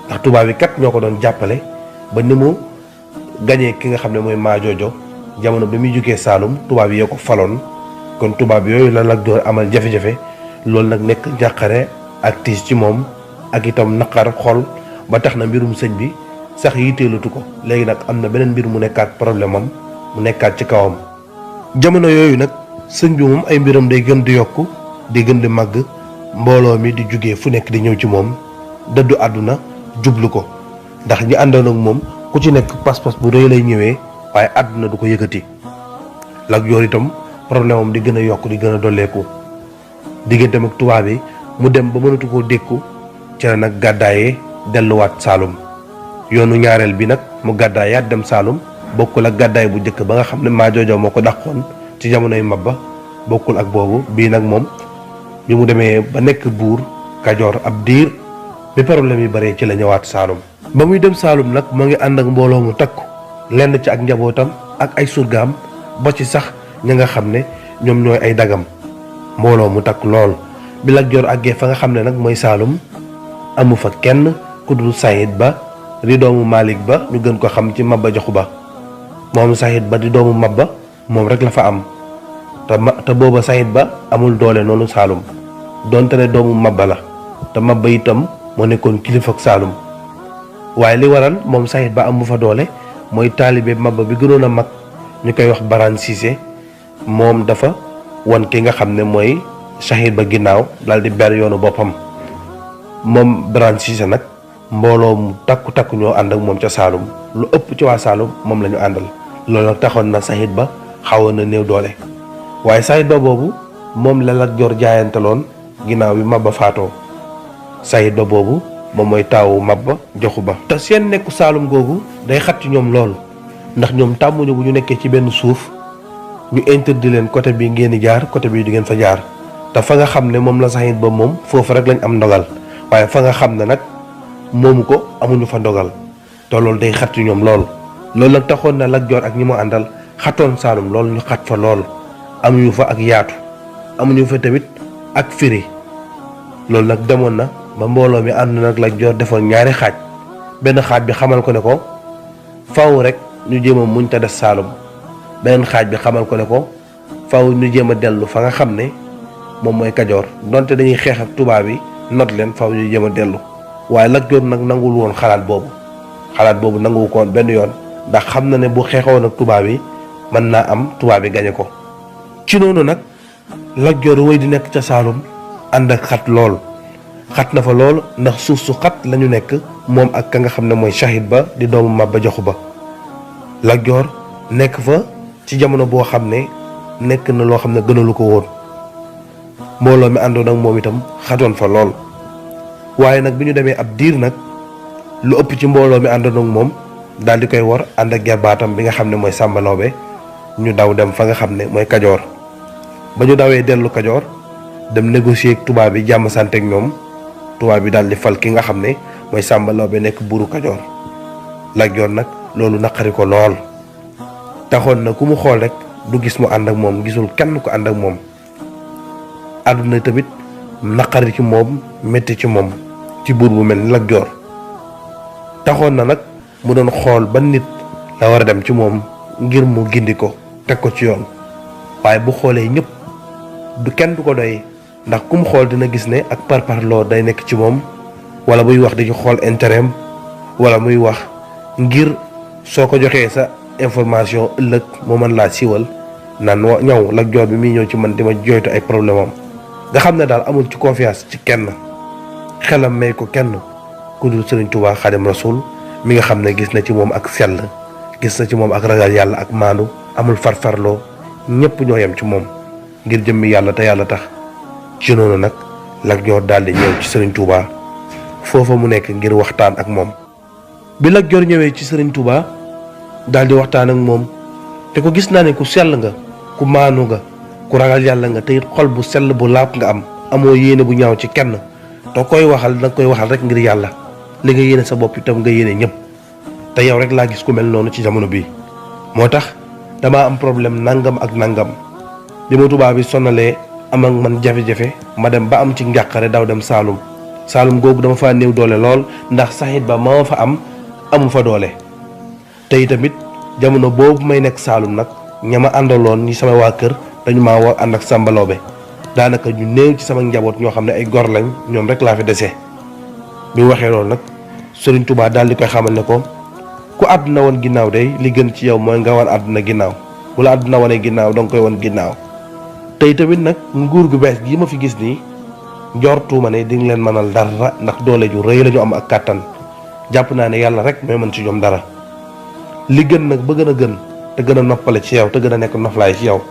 ndax tubaab yi kat ñoo ko doon jàppale ba ni mu gañee ki nga xam ne mooy Maajoojo jamono bi muy jógee Saalum tubaab yi yoo ko faloon kon tubaab yooyu la Lat Joor amal jafe-jafe loolu nag nekk njàqare ak tiis ci moom ak itam naqar xol ba tax na mbirum sëñ bi sax yitteelatu ko léegi nag am na beneen mbir mu nekkaat problème am mu nekkaat ci kawam. jamono yooyu nag sëñ bi moom ay mbiram day gën di yokku di gën di màgg mbooloo mi di jógee fu nekk di ñëw ci moom dëddu àdduna jublu ko ndax ñi àndoon ak moom ku ci nekk pas-pas bu rëy lay ñëwee waaye àdduna du ko yëkkati. Lat Joor itam problème am di gën a yokk di gën a dolleeku digganteem ak tubaab yi mu dem ba mënatu koo dékku ci la nag gàddaayee delluwaat Saalum yoonu ñaareel bi nag mu gàddaayaat dem Saalum bokkul ak gàddaay bu njëkk ba nga xam ne Maajoojo moo ko dàqoon ci jamonoy Mabba bokkul ak boobu bii nag moom bi mu demee ba nekk buur Kajoor ab diir bi problème yi bare ci la ñëwaat Saalum. ba muy dem Saalum nag moo ngi ànd ak mbooloo mu takku lenn ci ak njabootam ak ay surgaam ba ci sax ña nga xam ne ñoom ñooy ay dagam mbooloo mu takk lool bi Lat Joor àggee fa nga xam ne nag mooy Saalum amu fa kenn ku dul Sayid Ba di doomu Malick Ba ñu gën ko xam ci Maba Jaxu Ba moom Sayid Ba di doomu Maba moom rek la fa am te booba Sayid Ba amul doole noonu Saalum donte ne doomu Maba la te Maba itam moo nekkoon kilifa ak Saalum waaye li waral moom Sayid Ba amu fa doole mooy taalibe Maba bi gënoon a mag ñu koy wax Baraan Siise moom dafa wan ki nga xam ne mooy Sayid Ba ginnaaw daal di ber yoonu boppam moom Birane Cissé nag mbooloo mu takku ñoo ànd ak moom ca Saalum lu ëpp ci waa Saalum moom la ñu àndal. loolu nag taxoon na Saïd Ba xawoon na néew doole waaye Saïd Ba boobu moom la Lat Joor jaayanteloon ginnaaw bi Maba faatoo. Saïd Ba boobu moom mooy taawu Maba Jaxu Ba. te seen nekku Saalum googu day xat ci ñoom lool ndax ñoom tàmmuñu bu ñu nekkee ci benn suuf ñu interdit leen côté bi ngeen di jaar côté bi di ngeen fa jaar te fa nga xam ne moom la Saïd Ba moom foofu rek lañ am ndogal waaye fa nga xam ne nag moomu ko amuñu fa ndogal te loolu day xat ci ñoom lool. loolu nag taxoon na Lat Joor ak ñi mu àndal xatoon Saalum loolu ñu xat fa lool amuñu fa ak yaatu amuñu fa tamit ak firi loolu nag demoon na ba mbooloo mi ànd nag Lat Joor defoon ñaari xaaj benn xaaj bi xamal ko ne ko faw rek ñu jéem a muñ te des Saalum beneen xaaj bi xamal ko ne ko faw ñu jéem a dellu fa nga xam ne moom mooy Kajoor donte dañuy xeex ak tubaab yi not leen faw ñu jéem a dellu waaye Lat Joor nag nanguwul woon xalaat boobu nanguwu ko woon benn yoon ndax xam na ne bu xeexoon ak tubaab yi mën naa am tubaab yi gañe ko. ci noonu nag Lat Joor wéy di nekk ca Saalum ànd ak xat lool xat na fa lool ndax suuf su xat lañu nekk moom ak ka nga xam ne mooy Saïd Ba di doomu Maba Jaxu Ba. Lat Joor nekk fa ci jamono boo xam ne nekk na loo xam ne gënalu ko woon mbooloo mi àndoon ak moom itam xatoon fa lool waaye nag bi ñu demee ab diir nag lu ëpp ci mbooloo mi àndoon ak moom daal di koy war ànd ak gerbaatam bi nga xam ne mooy Sàmba Lawbe ñu daw dem fa nga xam ne mooy Kajoor. ba ñu dawee dellu Kajoor dem négocier ak tubaab bi jàmm sante ak ñoom tubaab bi daal di fal ki nga xam ne mooy Sàmba Lawbe nekk buuru Kajoor. Lat Joor nag loolu naqari ko lool taxoon na ku mu xool rek du gis mu ànd ak moom gisul kenn ku ànd ak moom àdduna tamit naqari ci moom métti ci moom ci buur bu mel ni Lat Joor taxoon na nag mu doon xool ba nit la war a dem ci moom ngir mu gindi ko teg ko ci yoon waaye bu xoolee ñëpp du kenn du ko doy ndax ku mu xool dina gis ne ak parparloo day nekk ci moom wala muy wax di ci xool intérêt am wala muy wax ngir soo ko joxee sa information ëllëg moo mën laa siiwal naan ñëw Lat Joor bi muy ñëw ci man di ma jooytu ay problème am nga xam ne daal amul ci confiance ci kenn xelam may ko kenn ku dul Sëriñ Tuubaa Xaadim Rasuul mi nga xam ne gis na ci moom ak sell gis na ci moom ak ragal yàlla ak maandu amul farfarloo ñëpp ñoo yem ci moom ngir jëmmi yàlla te yàlla tax ci noonu nag Lat Joor daal di ñëw ci Sëriñ Tuubaa foofa mu nekk ngir waxtaan ak moom. bi Lat Joor ñëwee ci Sëriñ Tuubaa daal di waxtaan ak moom te ko gis naa ne ku sell nga ku maanu nga ku ragal yàlla nga te it xol bu sell bu laab nga am amoo yéene bu ñaaw ci kenn te koy waxal danga koy waxal rek ngir yàlla li nga yéene sa bopp itam nga yéene ñëpp te yow rek laa gis ku mel noonu ci jamono bii moo tax damaa am problème nangam ak nangam bi ma tubaab bi sonalee am ak man jafe-jafe ma dem ba am ci njàqare daw dem Saalum googu dama faa néew doole lool ndax Saïd Ba ma fa am amu fa doole te itamit jamono boobu may nekk Saalum nag ña ma àndaloon ñi sama waa kër dañu maa war ànd ak Sàmba Lawbe daanaka ñu néew ci sama njaboot ñoo xam ne ay gor lañ ñoom rek laa fi dese. bi mu waxee loolu nag Sëriñ Tuubaa daal di koy xamal ne ko ku àdduna woon ginnaaw day li gën ci yow mooy nga wan àdduna ginnaaw bu la àdduna wanee ginnaaw danga koy wan ginnaaw te itamit nag nguur gu bees gi ma fi gis nii njortuuma ne di nga leen mënal dara ndax doole ju rëy la ñu am ak kàttan jàpp naa ne yàlla rek mooy mën ci ñoom dara li gën nag ba gën a gën te gën a noppale ci yow te gën a nekk noflaay ci yow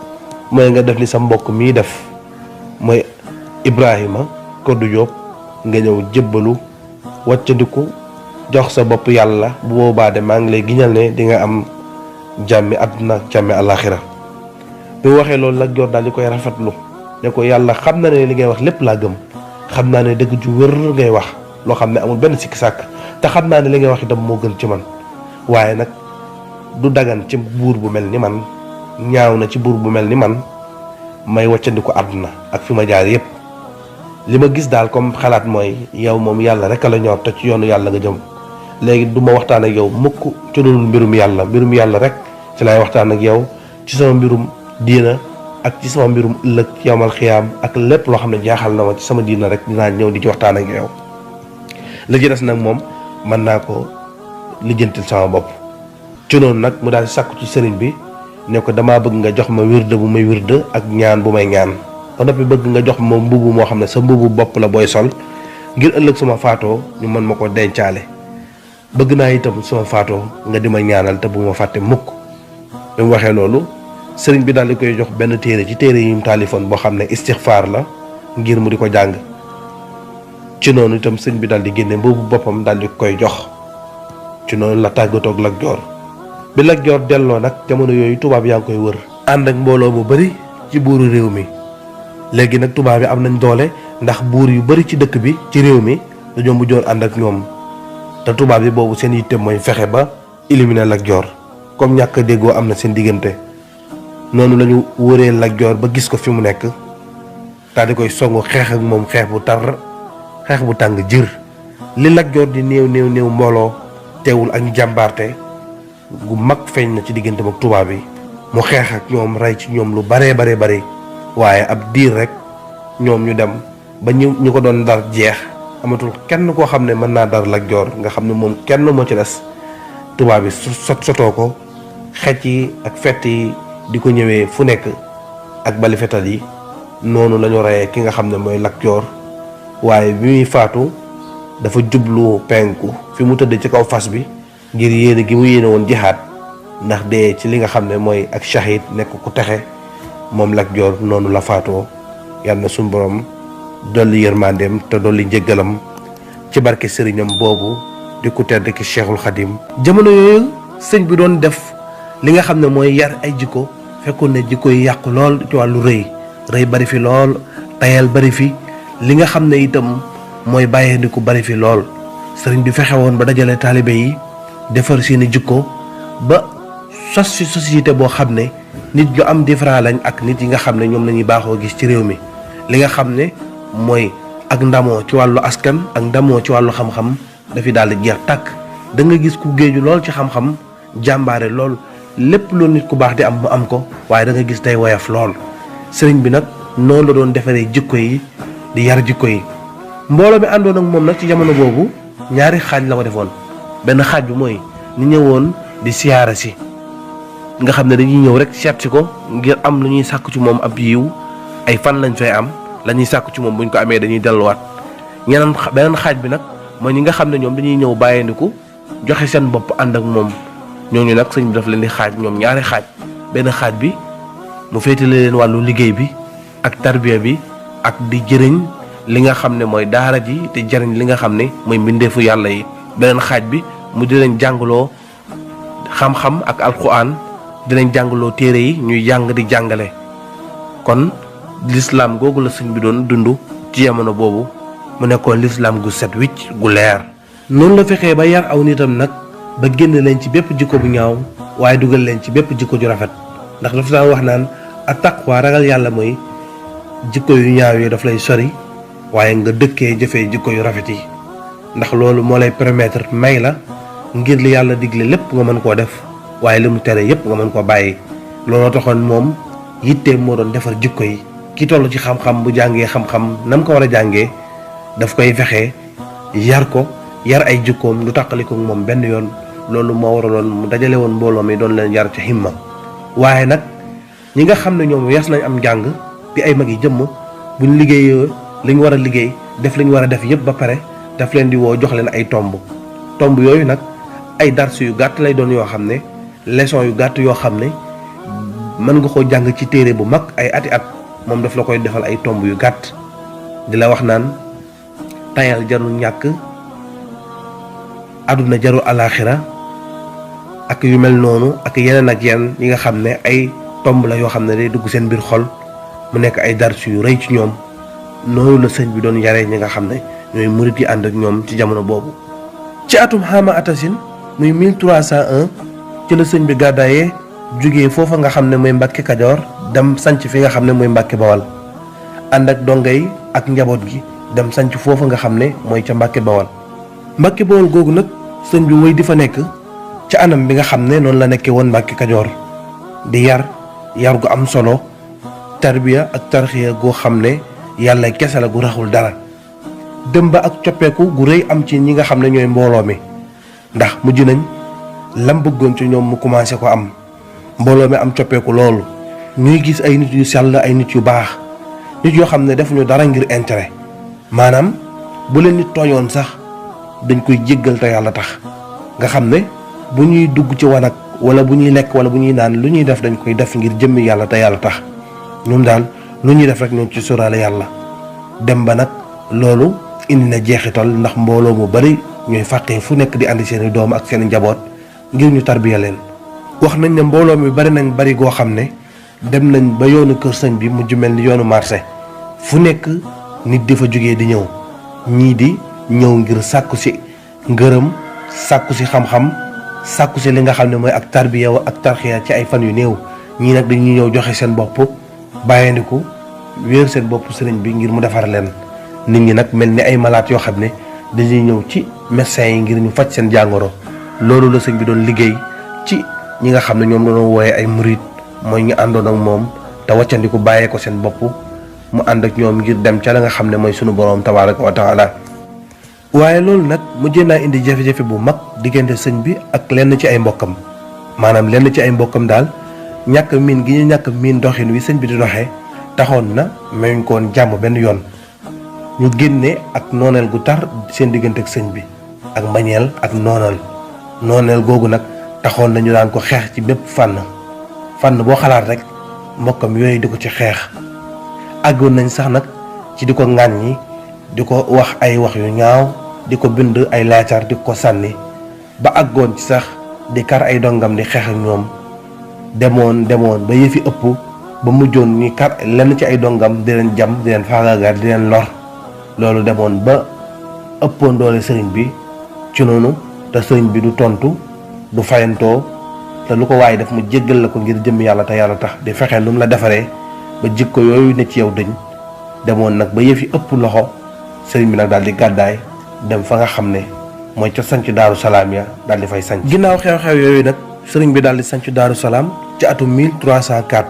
mooy nga def ni sa mbokk mii def mooy Ibrahima Koddu Jóob nga ñëw jébbalu wàccandiku jox sa bopp yàlla bu boobaa de maa ngi lay giñal ne di nga am jàmmi àdduna jàmmi àllaaxira bi mu waxee loolu Lat Joor daal di koy rafetlu ne ko yàlla xam na ne li ngay wax lépp laa gëm xam naa ne dëgg ju wér ngay wax loo xam ne amul benn sikki sàkk te xam naa ne li ngay wax itam moo gën ci man waaye nag du dagan ci buur bu mel ni man ñaaw na ci buur bu mel ni man may wàccandiku àdduna ak fi ma jaar yépp li ma gis daal comme xalaat mooy yow moom yàlla rek a la ñor te ci yoonu yàlla nga jëm léegi du ma waxtaan ak yow mukk ci loolu mbirum yàlla rek ci lay waxtaan ak yow ci sama mbirum diina ak ci sama mbirum ëllëg yawmal xiyaam ak lépp loo xam ne jaaxal na ma ci sama diina rek dinaa ñëw di ci waxtaan ak yow la ci des nag moom mën naa ko lijjantil sama bopp. ci noonu nag mu daal di sàkku ci sëriñ bi ne ko damaa bëgg nga jox ma wirde bu may wirde ak ñaan bu may ñaan ba noppi bëgg nga jox ma mbubu moo xam ne sa mbubu bopp la booy sol ngir ëllëg suma faatoo ñu mën ma ko dencaale. bëgg naa itam suma faatoo nga di ma ñaanal te bu ma fàtte mukk. bi mu waxee loolu sëriñ bi daal di koy jox benn téere ci téere yi mu taalifoon boo xam ne istixfaar la ngir mu di ko jàng. ci noonu itam sëriñ bi daal di génne mbubu boppam daal di koy jox. ci noonu la tàggatoog Lat Joor. bi Lat Joor delloo nag jamono yooyu tubaab yaa ngi koy wër. ànd ak mbooloo mu bari ci buuru réew mi. léegi nag tubaab yi am nañ doole ndax buur yu bari ci dëkk bi ci réew mi dañoo mujjoon ànd ak ñoom. te tubaab yi boobu seen yitte mooy fexe ba éliminer Lat Joor comme ñàkk déggoo am na seen diggante. noonu lañu wëree Lat Joor ba gis ko fi mu nekk daal di koy songu xeex ak moom xeex bu tar xeex bu tàng jër. li Lat Joor di néew mbooloo teewul ak njàmbaarte gu mag feeñ na ci diggante ak tubaab yi. mu xeex ak ñoom rey ci ñoom lu bare waaye ab diir rek ñoom ñu dem ba ñu ko doon dar jeex amatul kenn koo xam ne mën naa dar Lat Joor nga xam ne moom kenn moo ci des. tubaab yi sotoo ko xecc yi ak fett yi di ko ñëwee fu nekk ak bali fetal yi. noonu lañu reyee ki nga xam ne mooy Lat Joor. waaye bi muy faatu dafa jublu penku fi mu tëdd ci kaw fas bi ngir yéene gi mu yéene woon jihaad ndax dee ci li nga xam ne mooy ak shahid nekk ku texe. moom Lat Joor noonu la faatoo. yàlla na suñu borom dolli yërmandeem te dolli njëggalam ci barke sëriñam boobu di ku tedd ki Cheikhul Khadim. jamono yooyu sëñ bi doon def li nga xam ne mooy yar ay jikko fekkoon ne jikko yi yàqu lool ci wàllu rëy bari fi lool tayal bari fi li nga xam ne itam mooy bàyyeendiku bari fi lool. sëriñ bi fexe woon ba dajale taalibe yi defar seeni jikko ba sos fi société boo xam ne nit ñu am différent lañ ak nit yi nga xam ne ñoom la ñuy baaxoo gis ci réew mi. li nga xam ne mooy ak ndamoo ci wàllu askan ak ndamoo ci wàllu xam-xam dafi daal di jeex tàkk. da nga gis ku géeju lool ci xam-xam jàmbaare lool lépp loolu nit ku baax di am mu am ko waaye da nga gis day woyof lool. sëriñ bi nag noonu la doon defaree jikko yi di yar jikko yi. mbooloo mi àndoon ak moom nag ci jamono boobu ñaari xaaj la ko defoon. benn xaaj bi mooy ni ñëwoon di siyaara si nga xam ne dañuy ñëw rek seet si ko ngir am lu ñuy sàkku ci moom ab yiw ay fan lañ fay am la ñuy sàkku ci moom buñ ko amee dañuy delluwaat. beneen xaaj bi nag mooy ñi nga xam ne ñoom dañuy ñëw bàyyandiku joxe seen bopp ànd ak moom. ñooñu nag sëñ bi daf leen di xaaj ñoom ñaari xaaj. benn xaaj bi mu féetale leen wàllu liggéey bi ak tarbiya bi ak di jëriñ li nga xam ne mooy daara ji te jëriñ li nga xam ne mooy mbindeefu yàlla yi. beneen xaaj bi mu di leen jàngaloo xam-xam ak alquran di leen jàngaloo téere yi ñuy jàng di jàngale. kon lislaam googu la sëñ bi doon dund ci jamono boobu mu nekkoon lislaam gu set wicc gu leer. noonu la fexee ba yar aw nitam nag ba génn leen ci bépp jikko bu ñaaw waaye dugal leen ci bépp jikko ju rafet ndax dafa daan wax naan attaqwa ragal yàlla mooy jikko yu ñaaw yi daf lay sori waaye nga dëkkee jëfee jikko yu rafet yi. ndax loolu moo lay permettre may la ngir li yàlla digle lépp nga mën koo def waaye li mu tere yépp nga mën koo bàyyi. looloo taxoon moom yitteem moo doon defar jikko yi. ki toll ci xam-xam bu jàngee xam-xam nam ko war a jàngee daf koy fexe yar ko yar ay jikkoom lu tàqaliko moom benn yoon. loolu moo waraloon mu dajale woon mbooloo mi doon leen yar ci himma. waaye nag ñi nga xam ne ñoom yas nañ am njàng di ay mag yi jëmm buñ liggéeyee li ñu war a liggéey def li ñu war a def yépp ba pare daf leen di woo jox leen ay tomb yooyu nag ay dars yu gàtt lay doon yoo xam ne leçon yu gàtt yoo xam ne mën nga koo jàng ci téere bu mag ay ati at moom daf la koy defal ay tomb yu gàtt di la wax naan tayal jarul ñàkk àdduna jarul alaaxira ak yu mel noonu ak yeneen ak yeneen yi nga xam ne ay tomb la yoo xam ne day dugg seen biir xol mu nekk ay dars yu rëy ci ñoom. noonu la sëñ bi doon yaree ñi nga xam ne ñooy murit yi ànd ak ñoom ci jamono boobu. ci atum xaama atasin muy 1301 ci la sëñ bi gàddaayee jógee foofa nga xam ne mooy Mbàkke Kajoor dem sanc fi nga xam ne mooy Mbàkke Bawal ànd ak dongay ak njaboot gi dem sanc foofa nga xam ne mooy ca Mbàkke Bawal. Mbàkke Bawal googu nag sëñ bi wéy di fa nekk ci anam bi nga xam ne noonu la nekkee woon Mbàkke Kajoor di yar gu am solo tarbiya ak tarxiya goo xam ne yàlla kese la gu raxul dara. dem ba ak coppeeku gu rëy am ci ñi nga xam ne ñooy mbooloo mi ndax mujj nañ lam bëggoon ci ñoom mu commencé ko am mbooloo mi am coppeeku loolu ñuy gis ay nit yu sell ay nit yu baax nit yoo xam ne defuñu dara ngir intérêt maanaam bu leen nit tooñoon sax dañ koy jéggal te yàlla tax nga xam ne bu ñuy dugg ci wanag wala bu ñuy lekk wala bu ñuy naan lu ñuy def dañ koy def ngir jëmmi yàlla te yàlla tax ñun daal lu ñuy def rek ñoo ci sóoraale yàlla dem ba nag loolu indi na jeexital ndax mbooloo mu bari ñooy fàqee fu nekk di andi seeni doom ak seeni njaboot ngir ñu tarbiya leen. wax nañ ne mbooloo mi bari nañ bari goo xam ne dem nañ ba yoonu kër sëñ bi mujj mel ni yoonu marché fu nekk nit di fa jógee di ñëw ñii di ñëw ngir sàkku si ngërëm sàkku si xam-xam sàkku si li nga xam ne mooy ak tarbiya ak tarxiya ci ay fan yu néew ñii nag dañuy ñëw joxe seen bopp bàyyandiku wéer seen bopp sëriñ bi ngir mu defar leen nit ñi nag mel ni ay malaat yoo xam ne dañuy ñëw ci médecins yi ngir ñu faj seen jàngoro loolu la sëñ bi doon liggéey ci ñi nga xam ne ñoom la doon wooyee ay murit mooy ñu àndoon ak moom te wàccandiku bàyyee ko seen bopp mu ànd ak ñoom ngir dem ca la nga xam ne mooy sunu boroom tabaaraka wa taala waaye loolu nag mujjee naa indi jafe-jafe bu mag diggante sëñ bi ak lenn ci ay mbokkam maanaam lenn ci ay mbokkam daal ñàkk miin gi ñu ñàkk miin doxin wi sëñ bi di doxee taxoon na mayuñ ko woon jàmm benn yoon ñu génne ak nooneel gu tar seen diggante ak sëñ bi ak mbañeel ak nooneel googu nag taxoon na ñu daan ko xeex ci bépp fànn boo xalaat rek mbokkam yooyu di ko ci xeex àggoon nañ sax nag ci di ko ŋàññi di ko wax ay wax yu ñaaw di ko bind ay laacar di ko sànni ba àggoon ci sax di kar ay dongam di xeex ak ñoom demoon ba yëfi ëpp ba mujjoon ñi kar lenn ci ay dongam di leen jam di leen faagaagal di leen lor loolu demoon ba ëppoon doole sëriñ bi ci noonu te sëriñ bi du tontu du fayantoo te lu ko waaye def mu jéggal la ko ngir jëm yàlla te yàlla tax di fexe lu mu la defaree ba jikko yooyu ne ci yow dëñ demoon nag ba yëfi ëpp loxo sëriñ bi nag daal di gàddaay dem fa nga xam ne mooy ca sanc Daaru Salaam ya daal di fay sanc ginnaaw xew-xew yooyu nag sëriñ bi daal di sanc Daaru Salaam ci atum 1304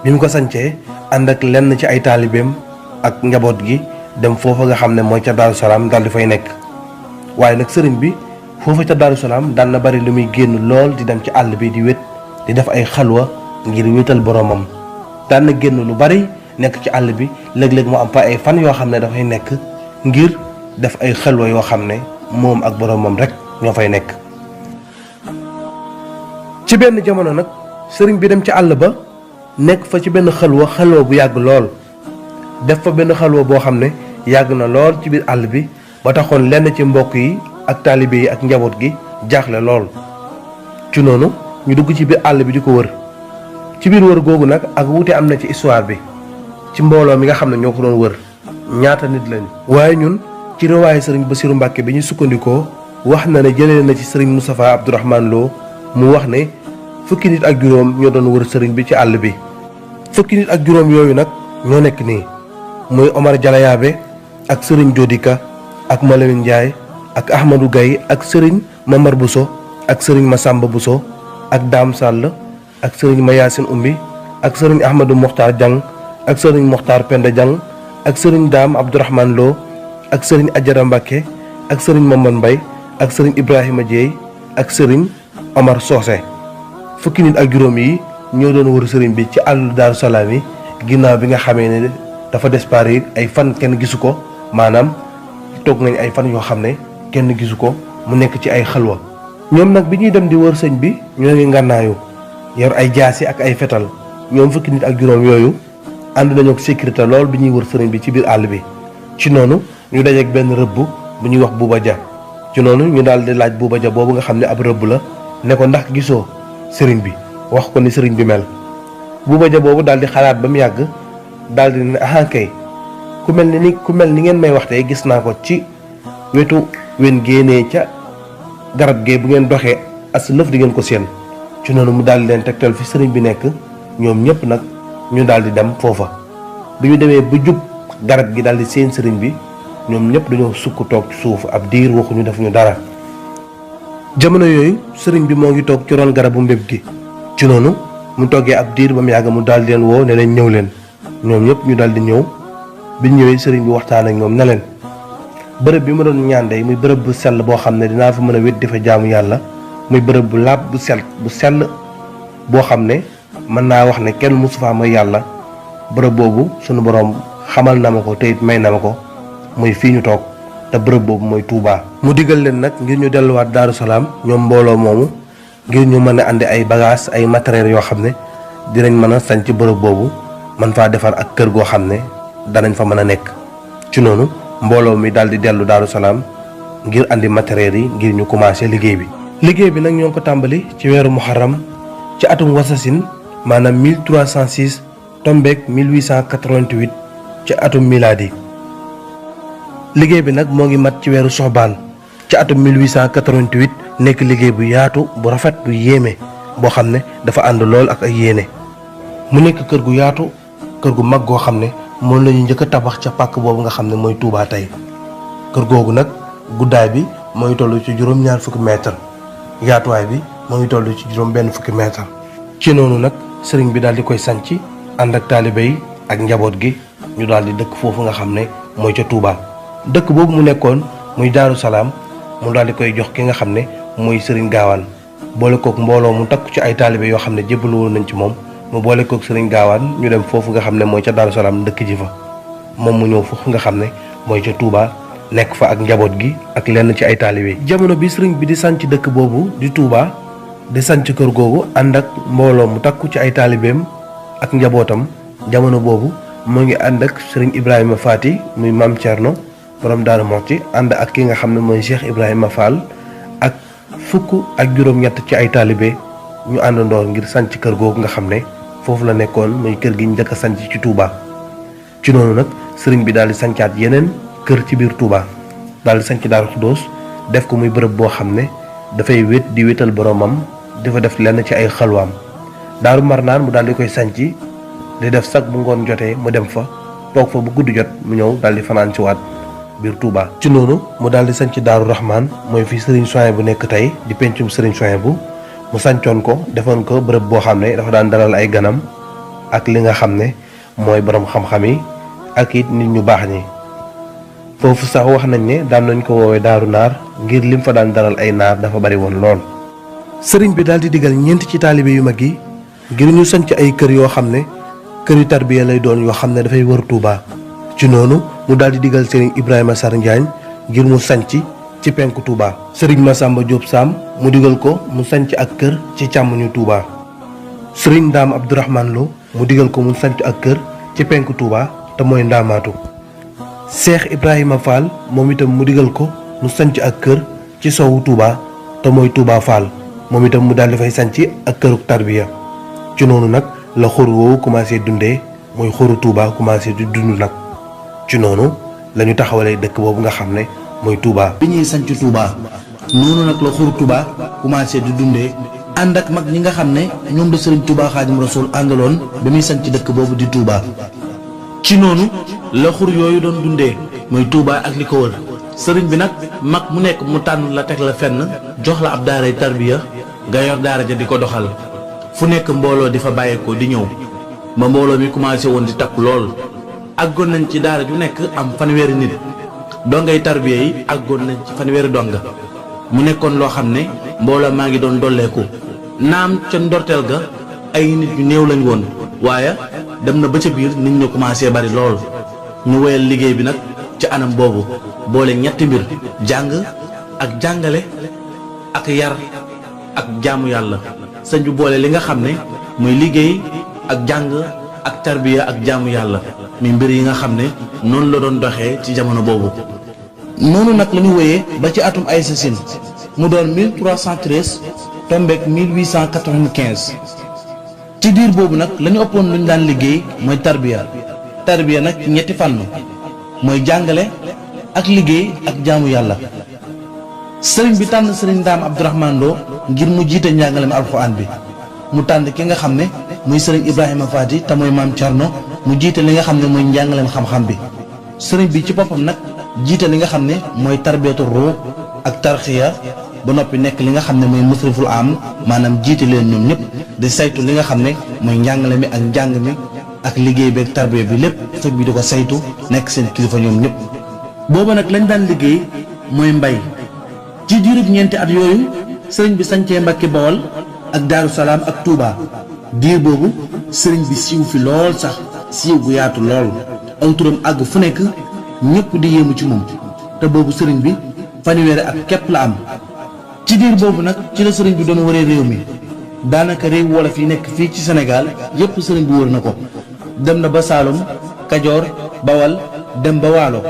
bi mu ko sancee ànd ak lenn ci ay taalibeem ak njaboot gi dem foofa nga xam ne mooy ca Daaru Salaam daal di fay nekk waaye nag sëriñ bi foofa ca Daaru Salaam daan na bari lu muy génn lool di dem ci àll bi di wét di def ay xalwa ngir wéetal boromam daan na génn lu bari nekk ci àll bi léeg-léeg mu am fa ay fan yoo xam ne dafay nekk ngir def ay xalwa yoo xam ne moom ak boromam rek ñoo fay nekk. ci benn jamono nag sëriñ bi dem ci àll ba nekk fa ci benn xalwa bu yàgg lool def fa benn xalwa boo xam ne yàgg na lool ci biir àll bi ba taxoon lenn ci mbokk yi ak taalibe yi ak njaboot gi jaaxle lool ci noonu ñu dugg ci biir àll bi di ko wër ci biir wër googu nag ak wuute am na ci histoire bi ci mbooloo mi nga xam ne ñoo ko doon wër ñaata nit lañ waaye ñun ci riwaayu sëriñ Basiru Mbàkke bi ñu sukkandikoo wax na ne jëlee na ci sëriñ Moustapha Abdourahmane Lo mu wax ne fukki nit ak juróom ñoo doon wër sëriñ bi ci àll bi fukki nit ak juróom yooyu nag ñoo nekk nii muy Omar Jalayaabe ak sëriñ Jodika ak Malamin Njaay ak Ahmadou Gaye ak sëriñ Mamar Bousso ak sëriñ Masamba Bousso ak Daam Sall ak sëriñ Mayaasin Ummi ak sëriñ Ahmadou Mokhtar Jang ak sëriñ Mokhtar Penda Jang ak sëriñ Daam Abdourahmane Lo ak sëriñ Ajara Mbàkke ak sëriñ Mamad Mbay ak sëriñ Ibrahima Dieye ak sëriñ Omar Soose fukki nit ak juróom yi ñoo doon wër sëriñ bi ci àllu Daaru Salaam yi ginnaaw bi nga xamee ne dafa disparaître ay fan kenn gisu ko maanaam toog nañ ay fan yoo xam ne kenn gisu ko mu nekk ci ay xalwa ñoom nag bi ñuy dem di wër sëñ bi ñoo ngi ngànnaayu yor ay jaasi ak ay fetal ñoom fukki nit ak juróom yooyu ànd nañu ak sécurité lool bi ñuy wër sëriñ bi ci biir àll bi ci noonu ñu dajeek benn rëbb bu ñuy wax Buuba Ja ci noonu ñu daal di laaj Buuba Ja boobu nga xam ne ab rëbb la ne ko ndax gisoo sëriñ bi wax ko ni sëriñ bi mel Buuba Ja boobu daal di xalaat ba mu yàgg daal di ne ah kay ku mel ni ngeen may wax tey gis naa ko ci wetu wen génnee ca garab gee bu ngeen doxee as lëf di ngeen ko seen ci noonu mu daal di leen tegtal fi sëriñ bi nekk ñoom ñëpp nag ñu daal di dem foofa bi ñu demee ba jub garab gi daal di seen sëriñ bi ñoom ñëpp dañoo sukk toog ci suuf ab diir waxuñu defuñu dara jamono yooyu sëriñ bi moo ngi toog ci ron garabu mbéb gi ci noonu mu toggee ab diir ba mu yàgg mu daal di leen woo ne leen ñëw leen ñoom ñëpp ñu daal di ñëw bi ñëwee sëriñ bi waxtaan ak ñoom ne leen bërëb bi ma doon ñaan day muy bërëb bu sell boo xam ne dinaa fa mën a wét di fa jaamu yàlla muy bërëb bu laab bu sell boo xam ne mën naa wax ne kenn musu faa mooy yàlla bërëb boobu sunu boroom xamal na ma ko te it may na ma ko muy fii ñu toog te bërëb boobu mooy Touba. mu digal leen nag ngir ñu delluwaat Daaru Salaam ñoom mbooloo moomu ngir ñu mën a andi ay bagages ay matériels yoo xam ne dinañ mën a sanc bërëb boobu man faa defar ak kër goo xam ne danañ fa mën a nekk. ci noonu mbooloo mi daal di dellu Daaru Salaam ngir andi matériels yi ngir ñu commencé liggéey bi. liggéey bi nag ñoo ngi ko tàmbali ci weeru muharram ci atum wasasin maanaam 1306 tombeek 1888 ci atum milaadi. liggéey bi nag moo ngi mat ci weeru soxbaan ci atum 1888 nekk liggéey bu yaatu bu rafet bu yéeme boo xam ne dafa ànd lool ak ay yéene. mu nekk kër gu yaatu kër gu mag goo xam ne moom la ñu njëkk a tabax ca pàkk boobu nga xam ne mooy Touba tey. kër googu nag guddaay bi moo ngi toll ci juróom-ñaar fukki mètre yaatuwaay bi moo ngi toll ci juróom-benn fukki mètre. ci noonu nag sëriñ bi daal di koy sanc ànd ak taalibe yi ak njaboot gi ñu daal di dëkk foofu nga xam ne mooy ca Touba. dëkk boobu mu nekkoon muy Daaru Salaam mu daal di koy jox ki nga xam ne mooy sëriñ gaawaan boole kook mbooloo mu takku ci ay taalibe yoo xam ne jébbalu woon nañ ci moom mu boole kook sëriñ gaawaan ñu dem foofu nga xam ne mooy ca Daaru Salaam dëkk ji fa moom mu ñëw foofu nga xam ne mooy ca Touba nekk fa ak njaboot gi ak lenn ci ay taalibe. jamono bi sëriñ bi di sanc dëkk boobu di Touba di sanc kër googu ànd ak mbooloo mu takku ci ay taalibeem ak njabootam jamono boobu moo ngi ànd ak sëriñ Ibrahima Faty muy Maam Thierno borom Daaru Muxti ànd ak ki nga xam ne mooy Cheikh Ibrahima Fall ak fukk ak juróom-ñett ci ay taalibe ñu àndandoo ngir sanc kër googu nga xam ne foofu la nekkoon muy kër gi njëkk a sanc ci Touba. ci noonu nag sëriñ bi daal di sancaat yeneen kër ci biir Touba daal di sanc Daaru Xuddoos def ko muy bërëb boo xam ne dafay wét di wétal boromam dafa def lenn ci ay xalwaam. Daaru Marnaan mu daal di koy sanc di def sag bu ngoon jotee mu dem fa toog fa bu guddi jot mu ñëw daal di fanaan ci waat biir Touba. ci noonu mu daal di sanc Daaru Rahman mooy fi Serigne Souhaïbou bu nekk tey di pencum Serigne Souhaïbou bu mu sancoon ko defoon ko bërëb boo xam ne dafa daan dalal ay ganam ak li nga xam ne mooy borom xam-xam yi ak it nit ñu baax ñi. foofu sax wax nañ ne daan nañ ko woowee Daaru Naar ngir lim fa daan dalal ay naar dafa bari woon lool. sëriñ bi daal di digal ñeent ci taalibe yu mag yi ngir ñu sanc ay kër yoo xam ne kër yu tarbiya lay doon yoo xam ne dafay wër Touba. ci noonu mu daal di digal sëriñ Ibrahima Sar Njaañ ngir mu sanc ci penku Touba. sëriñ Massamba Diop Sam mu digal ko mu sanc ak kër ci càmmoñu Touba. sëriñ Ndaam Abdourahman Lo mu digal ko mu sanc ak kër ci penku Touba te mooy Ndaamaatu. Cheikh Ibrahima Fall moom itam mu digal ko mu sanc ak kër ci sowu Touba te mooy Touba Fall moom itam mu daal di fay sanc ak këruk tarbiya. ci noonu nag la xur woowu commencé dundee mooy xuru Touba commencé di dund nag. ci noonu la ñu taxawalee dëkk boobu nga xam ne mooy Touba. bi ñuy sanc Touba noonu nag la xuru Touba commencé di dundee ànd ak mag ñi nga xam ne ñoom la Serigne Touba Xaadim Rasul àndaloon ba muy sanc dëkk boobu di Touba. ci noonu la xur yooyu doon dundee mooy Touba ak li ko wër sëriñ bi nag mag mu nekk mu tànn la teg la fenn jox la ab daaray tarbiya nga yor daara ja di ko doxal fu nekk mbooloo di fa bàyyeekoo di ñëw ba mbooloo mi commencé woon di takku lool. àggoon nañ ci daara ju nekk am fanweeri nit dongay tarbiya yi àggoon nañ ci fanweeri donga mu nekkoon loo xam ne mbooloo maa ngi doon dolleeku naam ca ndorteel ga ay nit ñu néew lañ woon waaye dem na ba ca biir nit ñu commencé bari lool ñu woyal liggéey bi nag ci anam boobu boole ñetti mbir jàng ak jàngale ak yar ak jaamu yàlla sëñ bi boole li nga xam ne mooy liggéey ak jàng ak tarbiya ak jaamu yàlla mi mbir yi nga xam ne noonu la doon doxee ci jamono boobu. noonu nag la ñu wéyee ba ci atum ay sasin mu doon 1313 tombeek 1895 ci diir boobu nag la ñu ëppoon lu ñu daan liggéey mooy tarbiya nag ñetti fànn mooy jàngale ak liggéey ak jaamu yàlla. sëriñ bi tànn sëriñ Ndaam Abdourahman Lo ngir mu jiite njàngaleem alxuraan bi mu tànn ki nga xam ne muy sëriñ Ibrahima Faty te mooy Maam Thierno mu jiite li nga xam ne mooy njàngaleem xam-xam bi. sëriñ bi ci boppam nag jiite li nga xam ne mooy tarbiyatu ruux ak tarxiya ba noppi nekk li nga xam ne mooy musriful am maanaam jiite leen ñoom ñëpp di saytu li nga xam ne mooy njàngale mi ak njàng mi ak liggéey beeg tarbiya bi lépp sëriñ bi di ko saytu nekk seen kilifa ñoom ñëpp. booba nag lañ daan liggéey mooy mbay ci diirub ñeenti at yooyu sëriñ bi sancee Mbàkke Bawol ak Daaru Salaam ak Touba diir boobu sëriñ bi siiw fi lool sax siiw gu yaatu lool aw turam àgg fu nekk ñëpp di yéemu ci moom te boobu sëriñ bi fanweeri at képp la am. ci diir boobu nag ci la sëriñ bi doon wëree réew mi daanaka réew wolof yi nekk fii ci Sénégal yépp sëriñ bi wër na ko dem na ba Saalum Kajoor Bawal dem ba Waalo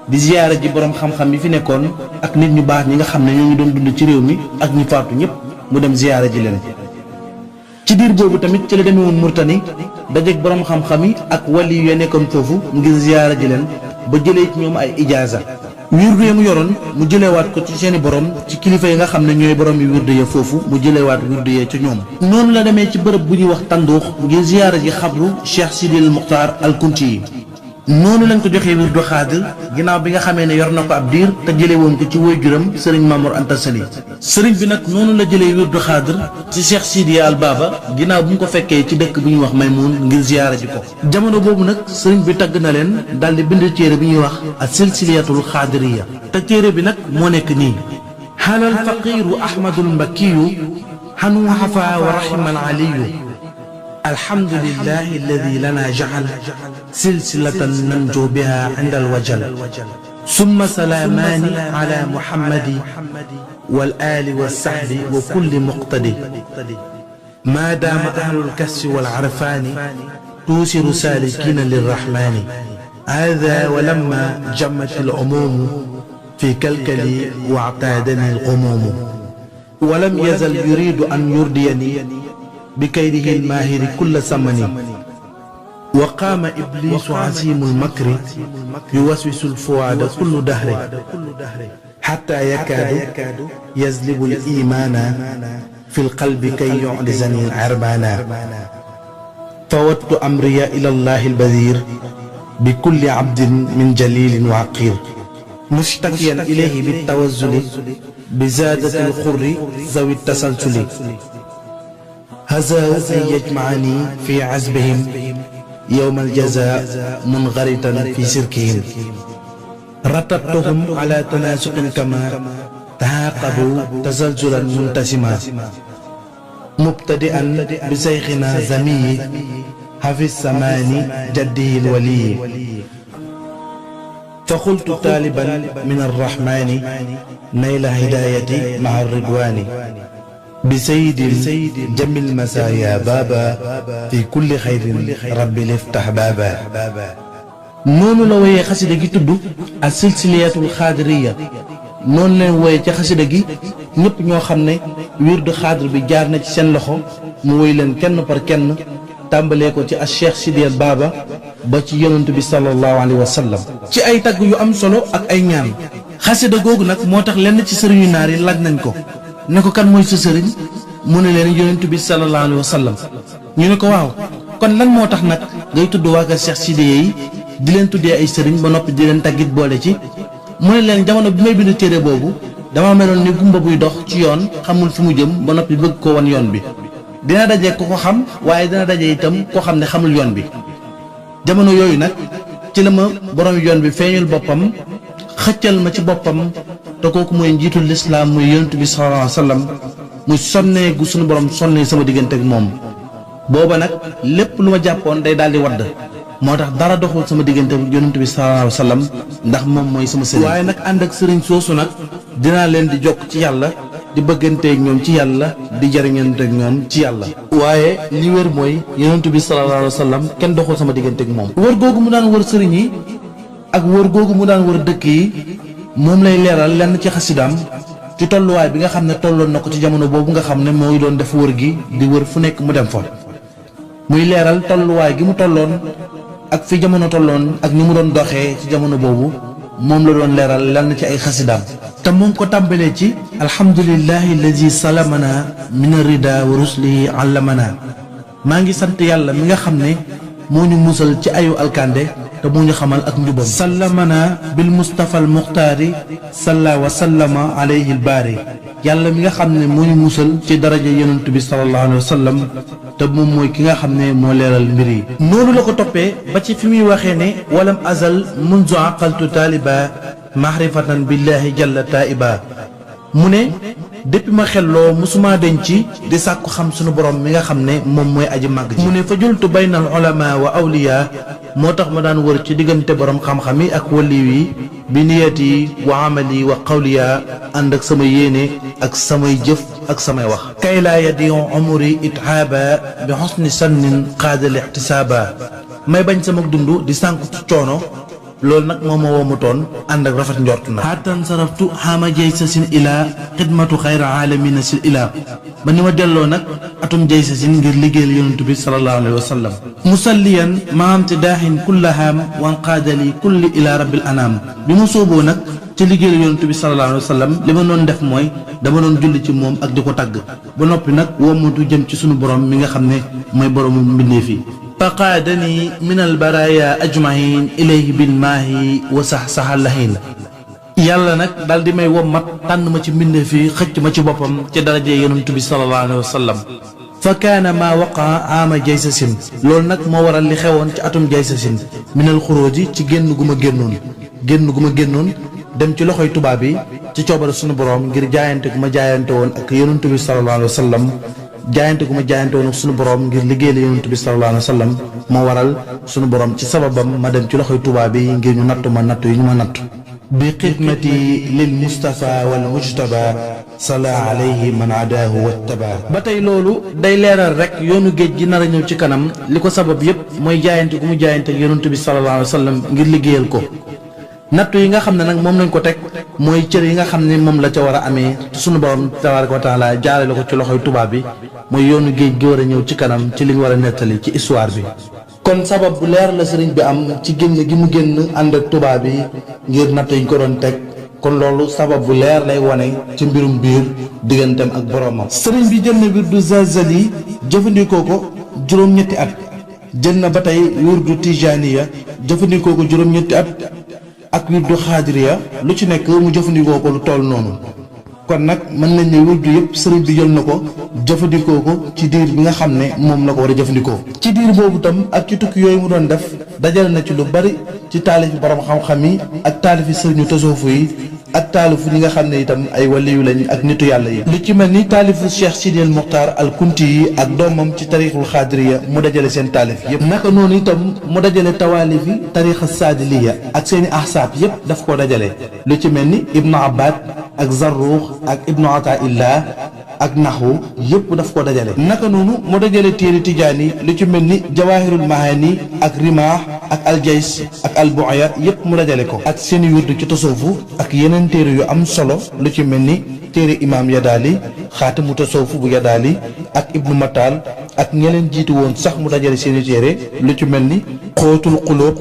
di ziyaara ji boroom xam-xam yi fi nekkoon ak nit ñu baax ñi nga xam ne ñoo ngi doon dund ci réew mi ak ñi faatu ñëpp mu dem ziyaara ji leen. ci diir boobu tamit ci la demee woon Murtani dajeek boroom xam-xam yi ak wali yu nekkoon foofu ngir ziyaara ji leen ba jëlee ci ñoom ay ijaaza. wirdu ya mu yoroon mu jëlewaat ko ci seeni borom ci kilifa yi nga xam ne ñooy borom yi wirdu ya foofu mu jëlewaat wirdu ya ci ñoom. noonu la demee ci bërëb bu ñuy wax Tanduux ngir ziyaara ji xabru Cheikh Sidil Muxtaar al Kunti yi. noonu lañ ko joxee wirdu xaadir ginnaaw bi nga xamee ne yor na ko ab diir te jële woon ko ci waajuram sëriñ Mamour Anta Sali. sëriñ bi nag noonu la jëlee wirdu xaadir ci Cheikh Sidi al Baba ginnaaw bu ñu ko fekkee ci dëkk bu ñuy wax Maymoun ngir ziyaara ji ko. jamono boobu nag sëriñ bi tagg na leen daal di bind téere bi ñuy wax as silsilatul xaadiriya te téere bi nag moo nekk nii. xaalal faqiiru ahmadul mbakkiyu xanu xafa wa raximal aliyu alhamdulillahi alladi lana jaxal silsilatan nanju biha inda alwajal summa salaamaani ala muhammadi wal aali wa saxbi wa kulli muqtadi maa daama ahlul kasfi wal arfaani tuusiru saalikiina lirrahmaani haadaa wa lamma jammat al umuumu fi kalkali wa actaadani al umuumu wa lam yazal yuriidu an yurdiyani بكيده الماهر كل ثمن وقام إبليس عظيم المكر يوسوس الفؤاد كل دهر حتى يكاد يجلب الإيمان في القلب كي يعلزني العربانا فودت أمري إلى الله البذير بكل عبد من جليل وعقير مشتكيا إليه بالتوزل بزادة الخر ذوي التسلسل هزاوا أن يجمعني في عزبهم يوم الجزاء منغرطا في سركهم رتبتهم على تناسق كما تعاقبوا تزلزلا منتسما مبتدئا بشيخنا زمي حفي السمان جده الولي فقلت طالبا من الرحمن نيل هدايتي مع الرضوان بسيد جم المسايا بابا في كل خير ربي لفتح بابا noonu la woyee xasida gi tudd as silsilatul xaadiriya noonu leen woyee ca xasida gi ñëpp ñoo xam ne wirdu xaadir bi jaar na ci seen loxo mu woy leen kenn par kenn tàmbalee ko ci as cheikh Sidiyal Baba ba ci yonent bi sallallahu alayhi wa sallam ci ay tagg yu am solo ak ay ñaan. xasida googu nag moo tax lenn ci sëriñu naar yi laaj nañ ko ne ko kan mooy sa sëriñ mu ne leen yonent bi sallallahu alayhi wa sallam ñu ne ko waaw kon lan moo tax nag ngay tudd waa kër Cheikh Sidiye yi di leen tuddee ay sëriñ ba noppi di leen taggit boole ci mu ne leen jamono bi may bind téere boobu dama meloon ni gumba buy dox ci yoon xamul fi mu jëm ba noppi bëgg ko wan yoon bi dina daje ko ko xam waaye dina daje itam koo xam ne xamul yoon bi jamono yooyu nag ci la ma borom yoon bi feeñul boppam xëccal ma ci boppam te kooku mooy njiitul lislaam muy yonent bi sallallahu alayhi wa sallam muy sonnee gu suñu borom sonnee sama diggante ak moom booba nag lépp lu ma jàppoon day daal di wadd moo tax dara doxul sama diggante ak yonent bi sallallahu alayhi wa sallam ndax moom mooy sama sëriñ waaye nag ànd ak sëriñ soosu nag dinaa leen di jokk ci yàlla di bëgganteeg ñoom ci yàlla di jariñanteeg ñoom ci yàlla waaye li wér mooy yonent bi sallallahu alayhi wa sallam kenn doxul sama diggante ak moom wër googu mu daan wër sëriñ yi ak wër googu mu daan wër dëkk yi moom lay leeral lenn ci xasidaam ci tolluwaay bi nga xam ne tolloon na ko ci jamono boobu nga xam ne mooy doon def wër gi di wër fu nekk mu dem fa muy leeral tolluwaay gi mu tolloon ak fi jamono tolloon ak ni mu doon doxee ci jamono boobu moom la doon leeral lenn ci ay xasidaam te mu ngi ko tàmbalee ci alhamdulillahi alladi salamana min arida wa ruslihi allamana maa ngi sant yàlla mi nga xam ne moo ñu musal ci ayu alkande te moo ñu xamal ak njubam sallamana bil mustafa al muxtaari salla wa sallama alayhi al baari yàlla mi nga xam ne moo ñu musal ci daraja yonent bi sallallahu alayhi wa sallam te moom mooy ki nga xam ne moo leeral mbir yi noonu la ko toppee ba ci fi muy waxee ne walam azal munzu aqaltu taaliba mahrifatan billahi jalla taiba mu ne depuis ma xelloo musuma denc di sàkku xam sunu borom mi nga xam ne moom mooy aji màgg ji mu ne fa jultu baynal ulama wa awliya moo tax ma daan wër ci diggante borom xam-xam yi ak waliw yi bi niyati wa amali wa qawliya ànd ak sama yéene ak samay jëf ak samay wax kay laa yadiu umri ithaaba bi xusni sannin qaadal ixtisaaba may bañ sama dund di sànku ci coono loolu nag moom moo womutoon ànd ak rafet njort na xaatan saraftu xaama jay sa sin ilaa xidmatu xayra aalamina sil ilaa ba ni ma delloo nag atum jay sa sin ngir liggéeyal yonent bi sallallahu alayhi wa sallam musalliyan maamte daaxin kullahaam wanqaadali kulli ilaa rabbil anaam bi ma sooboo nag ci liggéeyal yonent bi sallallahu alayhi wa sallam li ma doon def mooy dama doon julli ci moom ak di ko tagg ba noppi nag womatu jëm ci sunu borom mi nga xam ne mooy boroomu mbindeef yi faqaadani min albaraya ajmahin ilayhi bilmaahi wa sax-saxa lahin yàlla nag daal di may wommat tànn ma ci mbindeef yi xëcc ma ci boppam ci darajee yonent bi sallallahu alayhi wa sallam fa kaana maa waqaa aama jaysasin loolu nag moo waral li xewoon ci atum jaysasin minal xuróoji ci génn gu ma génnoon dem ci loxoy tubaab yi ci coobare sunu borom ngir jaayante gu ma jaayante woon ak yonent bi sallallahu alayhi wa sallam jaayante gu ma jaayante woon ak sunu borom ngir liggéeyal yonent bi sallallahu alayhi wa sallam moo waral sunu borom ci sababam ma dem ci loxoy tubaab yi ngir ñu nattu ma nattu yi ñu ma nattu bi xidmati lil Mustafa wal Mujtaba sala alayhi man adaahu wattaba ba tey loolu day leeral rek yoonu géej gi nar a ñëw ci kanam li ko sabab yépp mooy jaayante gu mu jaayante ak yonent bi sallallahu alayhi wa sallam ngir liggéeyal ko nattu yi nga xam ne nag moom lañ ko teg mooy cër yi nga xam ne moom la ca war a amee sunu borom tabaaraka wa taala jaarale ko ci loxoy tubaab bi mooy yoonu géej gi war a ñëw ci kanam ci li ñu war a nettali ci histoire bi. kon sabab bu leer la sëriñ bi am ci génn gi mu génn ànd ak tubaab bi ngir natt yi ñu ko doon teg kon loolu sabab bu leer lay wane ci mbirum biir digganteem ak boromam. sëriñ bi jël na wirdu Zazali jëfandikoo ko juróom-ñetti at jël na ba tey wirdu Tijaniya jëfandikoo ko juróom-ñetti at. ak wirdu xaadiriya lu ci nekk mu jëfandikoo ko lu toll noonu kon nag mën nañ ne wirdu yëpp sëriñ bi jël na ko jëfandikoo ko ci diir bi nga xam ne moom la ko war a jëfandikoo ci diir boobu tam ak ci tukki yooyu mu doon def dajale na ci lu bari ci taalifi borom xam-xam yi ak taalifi sëriñu tasawufu yi ak taalifu ñi nga xam ne itam ay waliyu lañ ak nitu yàlla yi lu ci mel ni taalifu Cheikh Sidi El Muxtaar al Kunti yi ak doomam ci tarixul xaadiriya mu dajale seen taalif yëpp naka noonu itam mu dajale tawaalifi tarixa saadiliya ak seeni ahsaab yëpp daf koo dajale lu ci mel ni Ibnu Abbad ak Zarruux ak Ibnu Ataillah ak naxwu yëpp daf koo dajale naka noonu mu dajale téere tijaani lu ci mel ni Jawaahirul Mahaani ak Rimaax ak Aljays ak Albuaya yëpp mu dajale ko ak seeni wirdu ci tasawufu ak yeneen téere yu am solo lu ci mel ni téere imaam Yadaali xaatimu tasawufu bu Yadaali ak Ibnu Matal ak ñeneen jiitu woon sax mu dajale seeni téere lu ci mel ni xóotul xulóob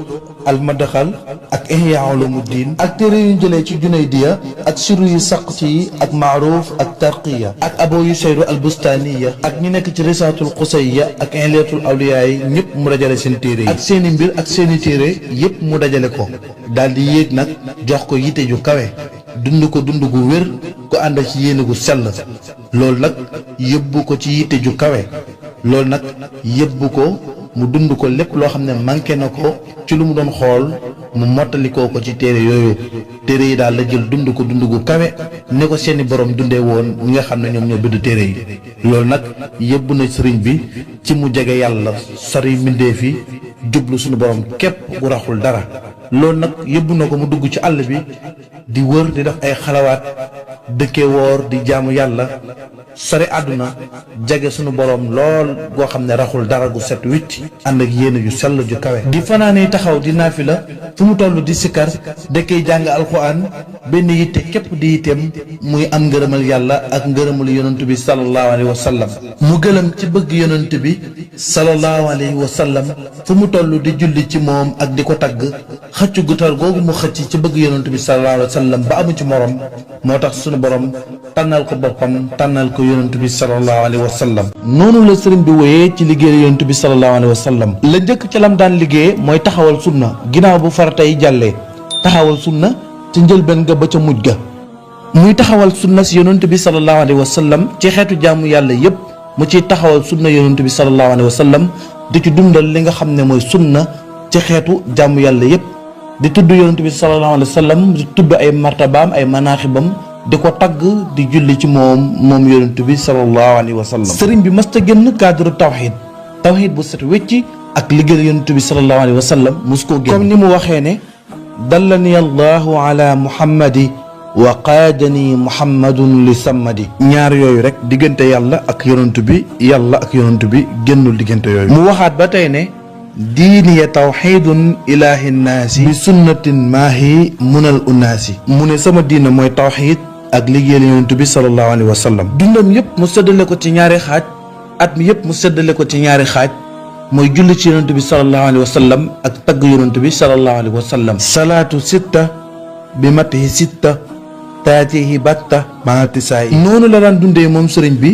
almadaxal ak Ihya Ulumuddin ak téere yu jëlee ci Junaydiya ak siru yu saqti yi ak Maaruuf ak Tarqiya ak Abu Yusayru Albustaniya ak ñi nekk ci Risaatul Xusayya ak Ihliyatul Awliyaa yi ñëpp mu dajale seen téere yi ak seeni mbir ak seeni téere yëpp mu dajale ko daal di yéeg nag jox ko yite ju kawe dund ko dund gu wér ko ànd ci yéene gu sell loolu nag yóbbu ko ci yite ju kawe loolu nag yóbbu ko mu dund ko lépp loo xam ne manqué na ko ci lu mu doon xool mu mottalikoo ko ci téere yooyu téere yi daal la jël dund ko dund gu kawe ne ko seeni borom dundee woon ñi nga xam ne ñoom ñoo bind téere yi loolu nag yóbbu na sëriñ bi ci mu jege yàlla sori mbindeef yi jublu suñu borom képp bu raxul dara loolu nag yóbbu na ko mu dugg ci àll bi di wër di def ay xalawaat dëkke woor di jaamu yàlla sori àdduna jege sunu borom lool goo xam ne raxul dara gu set wicc ànd ak yéene ju sell ju kawe di fanaane taxaw di naafila fu mu toll di sikkar dëkkee jàng alxuraan benn yitte képp di yitteem muy am ngërëmal yàlla ak ngërëmal yonent bi sallallahu alayhi wa sallam mu gëlëm ci bëgg yonent bi sallallahu alayhi wa sallam fu mu toll di julli ci moom ak di ko tagg xëccu gutal googu mu xëcc ci bëgg yonent bi sallallahu alayhi wa sallam ba amu ci morom moo tax sunu borom tànnal ko boppam tànnal ko yonent bi sallallahu alayhi wa sallam noonu la sëriñ bi wéyee ci liggéey yonent bi sallallahu alayhi wa sallam la njëkk ci lam daan liggéey mooy taxawal sunna ginnaaw bu farata yi jàllee taxawal sunna ci njëlbeen ga ba ca mujj ga muy taxawal sunna si yonent bi sallallahu alayhi wa sallam ci xeetu jaamu yàlla yépp mu ciy taxawal sunna yonent bi sallallahu alayhi wa sallam di ci dundal li nga xam ne mooy sunna ci xeetu jaamu yàlla yépp di tudd yonent bi sallallahu alayhi wa sallam di tudd ay martabaam ay manaaxibam di ko tagg di julli ci moom yonent bi sallallahu alayhi wa sallam. sëriñ bi mësta génn cadre tawxiid bu set wecci ak liggéey yonent bi sallallahu alayhi wa sallam mus koo génn. comme ni mu waxee ne dallani allahu ala muhammadi wa qaadani muhammadun li sammadi. ñaar yooyu rek diggante yàlla ak yonent bi génnul diggante yooyu. mu waxaat ba tey ne diiniya tawxiidun ilaahi nnaasi bi sunnatin maahi munal unnaasi. mu ne sama diina mooy tawxiid ak liggéeyal yonent bi sallallahu alayhi wa sallam. dundam yëpp mu séddale ko ci ñaari xaaj at mi yëpp mu séddale ko ci ñaari xaaj mooy julli ci yonent bi sallallahu alayhi wa sallam ak tagg yonent bi sallallahu alayhi wa sallam. salaatu sitta bi matihi sitta taatihi batta maati saay. noonu la daan dundee moom sëriñ bi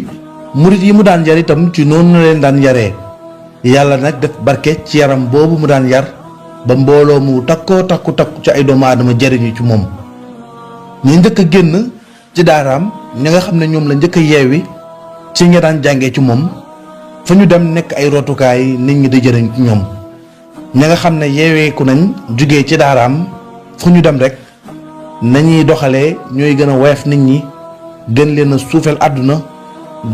murit yi mu daan yar itam ci noonu la leen daan yaree. yàlla nag def barke ci yaram boobu mu daan yar ba mbooloo mu takku ci ay doomu aadama jariñu ci moom. ñu njëkk a génn ci daaraam ñi nga xam ne ñoom la njëkk a yeewi ci ñi daan jàngee ci moom fa ñu dem nekk ay rotukaay nit ñi di jëriñ ci ñoom. ñi nga xam ne yeeweeku nañ jugee ci daaraam fu ñu dem rek nañuy doxalee ñooy gën a woyof nit ñi gën leen a suufeel àdduna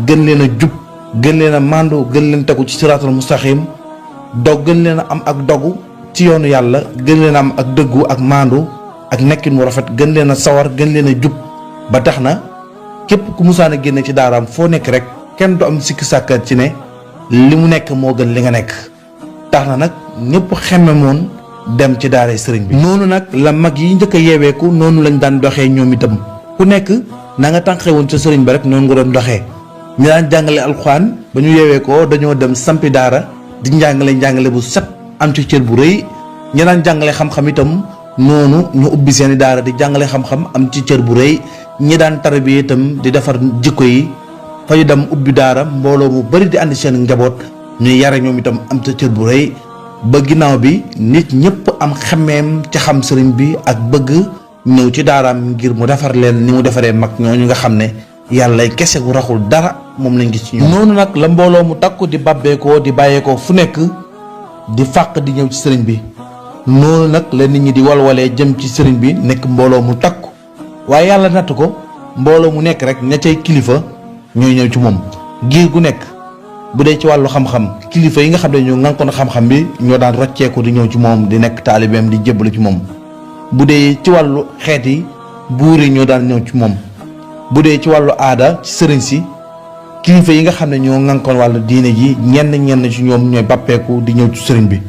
gën leen a jub gën leen a màndu gën leen tegu ci siraatal mustaqim gën leen a am ak dogu ci yoonu yàlla gën leen a am ak dëggu ak màndu ak nekkin mu rafet gën leen a sawar gën leen a jub ba tax na képp ku musaan a génne ci daaraam foo nekk rek kenn du am sikki sàkkat ci ne li mu nekk moo gën li nga nekk. tax na nag ñëpp xemme moon dem ci daara sëriñ bi. noonu nag la mag yi njëkk a yeeweeku noonu lañ daan doxee ñoom itam ku nekk na nga tànqee woon ca sëriñ ba rek noonu nga doon doxee. ñi daan jàngale alxuraan ba ñu yeeweekoo dañoo dem sampi daara di njàngale bu set am ci cër bu rëy. ñi daan jàngale xam-xam itam noonu ñu ubbi seeni daara di jàngale xam-xam am ci cër bu rëy. ñi daan tarbiya itam di defar jikko yi fa ñu dem ubbi daara mbooloo mu bari di andi seen njaboot ñuy yare ñoom itam am ca cër bu rëy. ba ginnaaw bi nit ñëpp am xemmeem ci xam sëriñ bi ak bëgg ñëw ci daaraam ngir mu defar leen ni mu defaree mag ñooñu nga xam ne yàlla kese gu raxul dara moom lañ gis ci ñoom. noonu nag la mbooloo mu takku di bàbbeekoo di bàyyeekoo fu nekk di fàq di ñëw ci sëriñ bi noonu nag la nit ñi di walwalee jëm ci sëriñ bi nekk mbooloo mu takku waaye yàlla natt ko mbooloo mu nekk rek ña cay kilifa ñooy ñëw ci moom giir gu nekk. bu dee ci wàllu xam-xam kilifa yi nga xam ne ñoo ngànkoon xam-xam bi ñoo daan rocceeku di ñëw ci moom di nekk taalibeem di jébbalu ci moom. bu dee ci wàllu xeet yi buur yi ñoo daan ñëw ci moom. bu dee ci wàllu aada ci sëriñ si kilifa yi nga xam ne ñoo ngànkoon wàllu diine ji ñenn ci ñoom ñooy bàppeeku di ñëw ci sëriñ bi.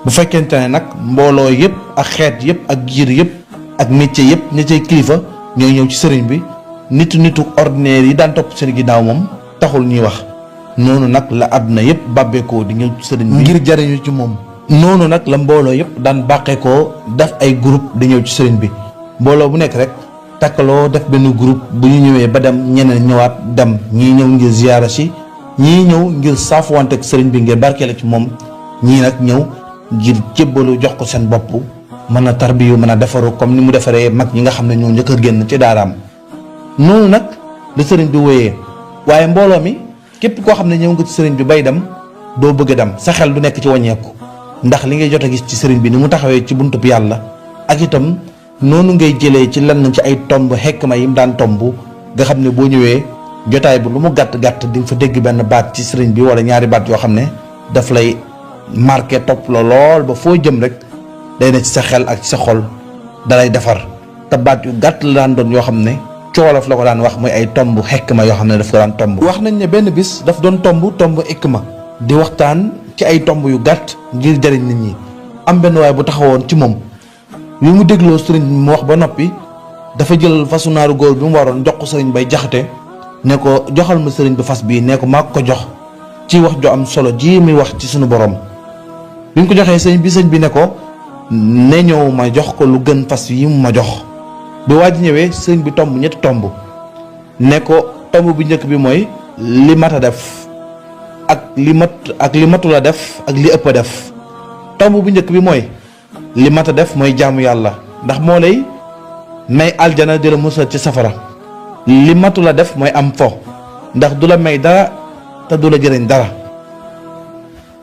bu fekkente ne nag mbooloo yëpp ak xeet yëpp ak giir yëpp ak métier yëpp ña cay kilifa ñooy ñëw ci sëriñ bi nitu ordinaire yi daan topp seen ginnaaw moom taxul ñuy wax. noonu nag la àdduna yëpp bàbbeekoo di ñëw ci sëriñ bi ngir jariñu ci moom. noonu nag la mbooloo yëpp daan bàqeekoo def ay groupe di ñëw ci sëriñ bi mbooloo bu nekk rek takkaloo def benn groupe bu ñu ñëwee ba dem ñeneen ñëwaat dem ñii ñëw ngir ziyaara si ñii ñëw ngir saafuwante ak sëriñ bi ngir barkeele ci moom ñii nag ñëw ngir jébbalu jox ko seen bopp mën a tarbiyu mën a defaru comme ni mu defaree mag ñi nga xam ne ñoo njëkk a génn ci daaraam. noonu nag la sëriñ bi wéyee waaye mbooloo mi képp koo xam ne ñëw nga ci sëriñ bi bay dem doo bëgg a dem sa xel du nekk ci wàññeeku ndax li ngay jot a gis ci sëriñ bi ni mu taxawee ci buntub yàlla ak itam noonu ngay jëlee ci lenn ci ay tomb xekma yi mu daan tomb nga xam ne boo ñëwee jotaay bu lu mu gàtt di nga fa dégg benn baat ci sëriñ bi wala ñaari baat yoo xam ne daf lay marqué topp la lool ba foo jëm rek day ne ci sa xel ak ci sa xol dalay defar te baat yu gàtt la daan doon yoo xam ne coolof la ko daan wax mooy ay tomb xikma yoo xam ne daf ko daan tomb. wax nañ ne benn bis daf doon tomb xikma di waxtaan ci ay tomb yu gàtt ngir jëriñ nit ñi am benn waay bu taxawoon ci moom bi mu dégloo sëriñ bi mu wax ba noppi dafa jël fasu naaru góor bi mu waroon jox ko sëriñ bay jaxate ne ko joxal ma sëriñ bi fas bii ne ko maa ko jox ci wax ju am solo ji muy wax ci sunu borom bi mu ko joxee sëriñ bi ne ko ne ñëw ma jox ko lu gën fas yi mu ma jox. bi waa ji ñëwee sëriñ bi tomb ñetti tomb ne ko tomb bu njëkk bi mooy li mat a def ak li matul a def ak li ëpp a def tomb bu njëkk bi mooy li mat a def mooy jaamu yàlla ndax moo lay may aljana di la musal ci safara li matul a def mooy am fo ndax du la may dara te du la jëriñ dara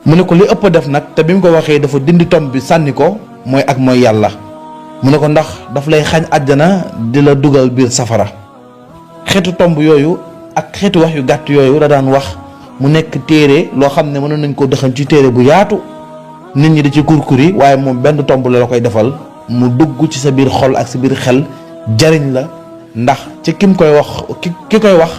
mu ne ko li ëpp a def nag te bi mu ko waxee dafa dindi tomb bi sànni ko mooy ak mooy yàlla mu ne ko ndax daf lay xañ àjjana di la dugal biir safara. xeetu tomb yooyu ak xeetu wax yu gàtt yooyu la daan wax mu nekk téere loo xam ne mënoon nañ koo dëxañ ci téere bu yaatu nit ñi di ci kurkuri waaye moom benn tomb la koy defal mu dugg ci sa biir xol ak sa biir xel jariñ la ndax ci kim koy wax ki koy wax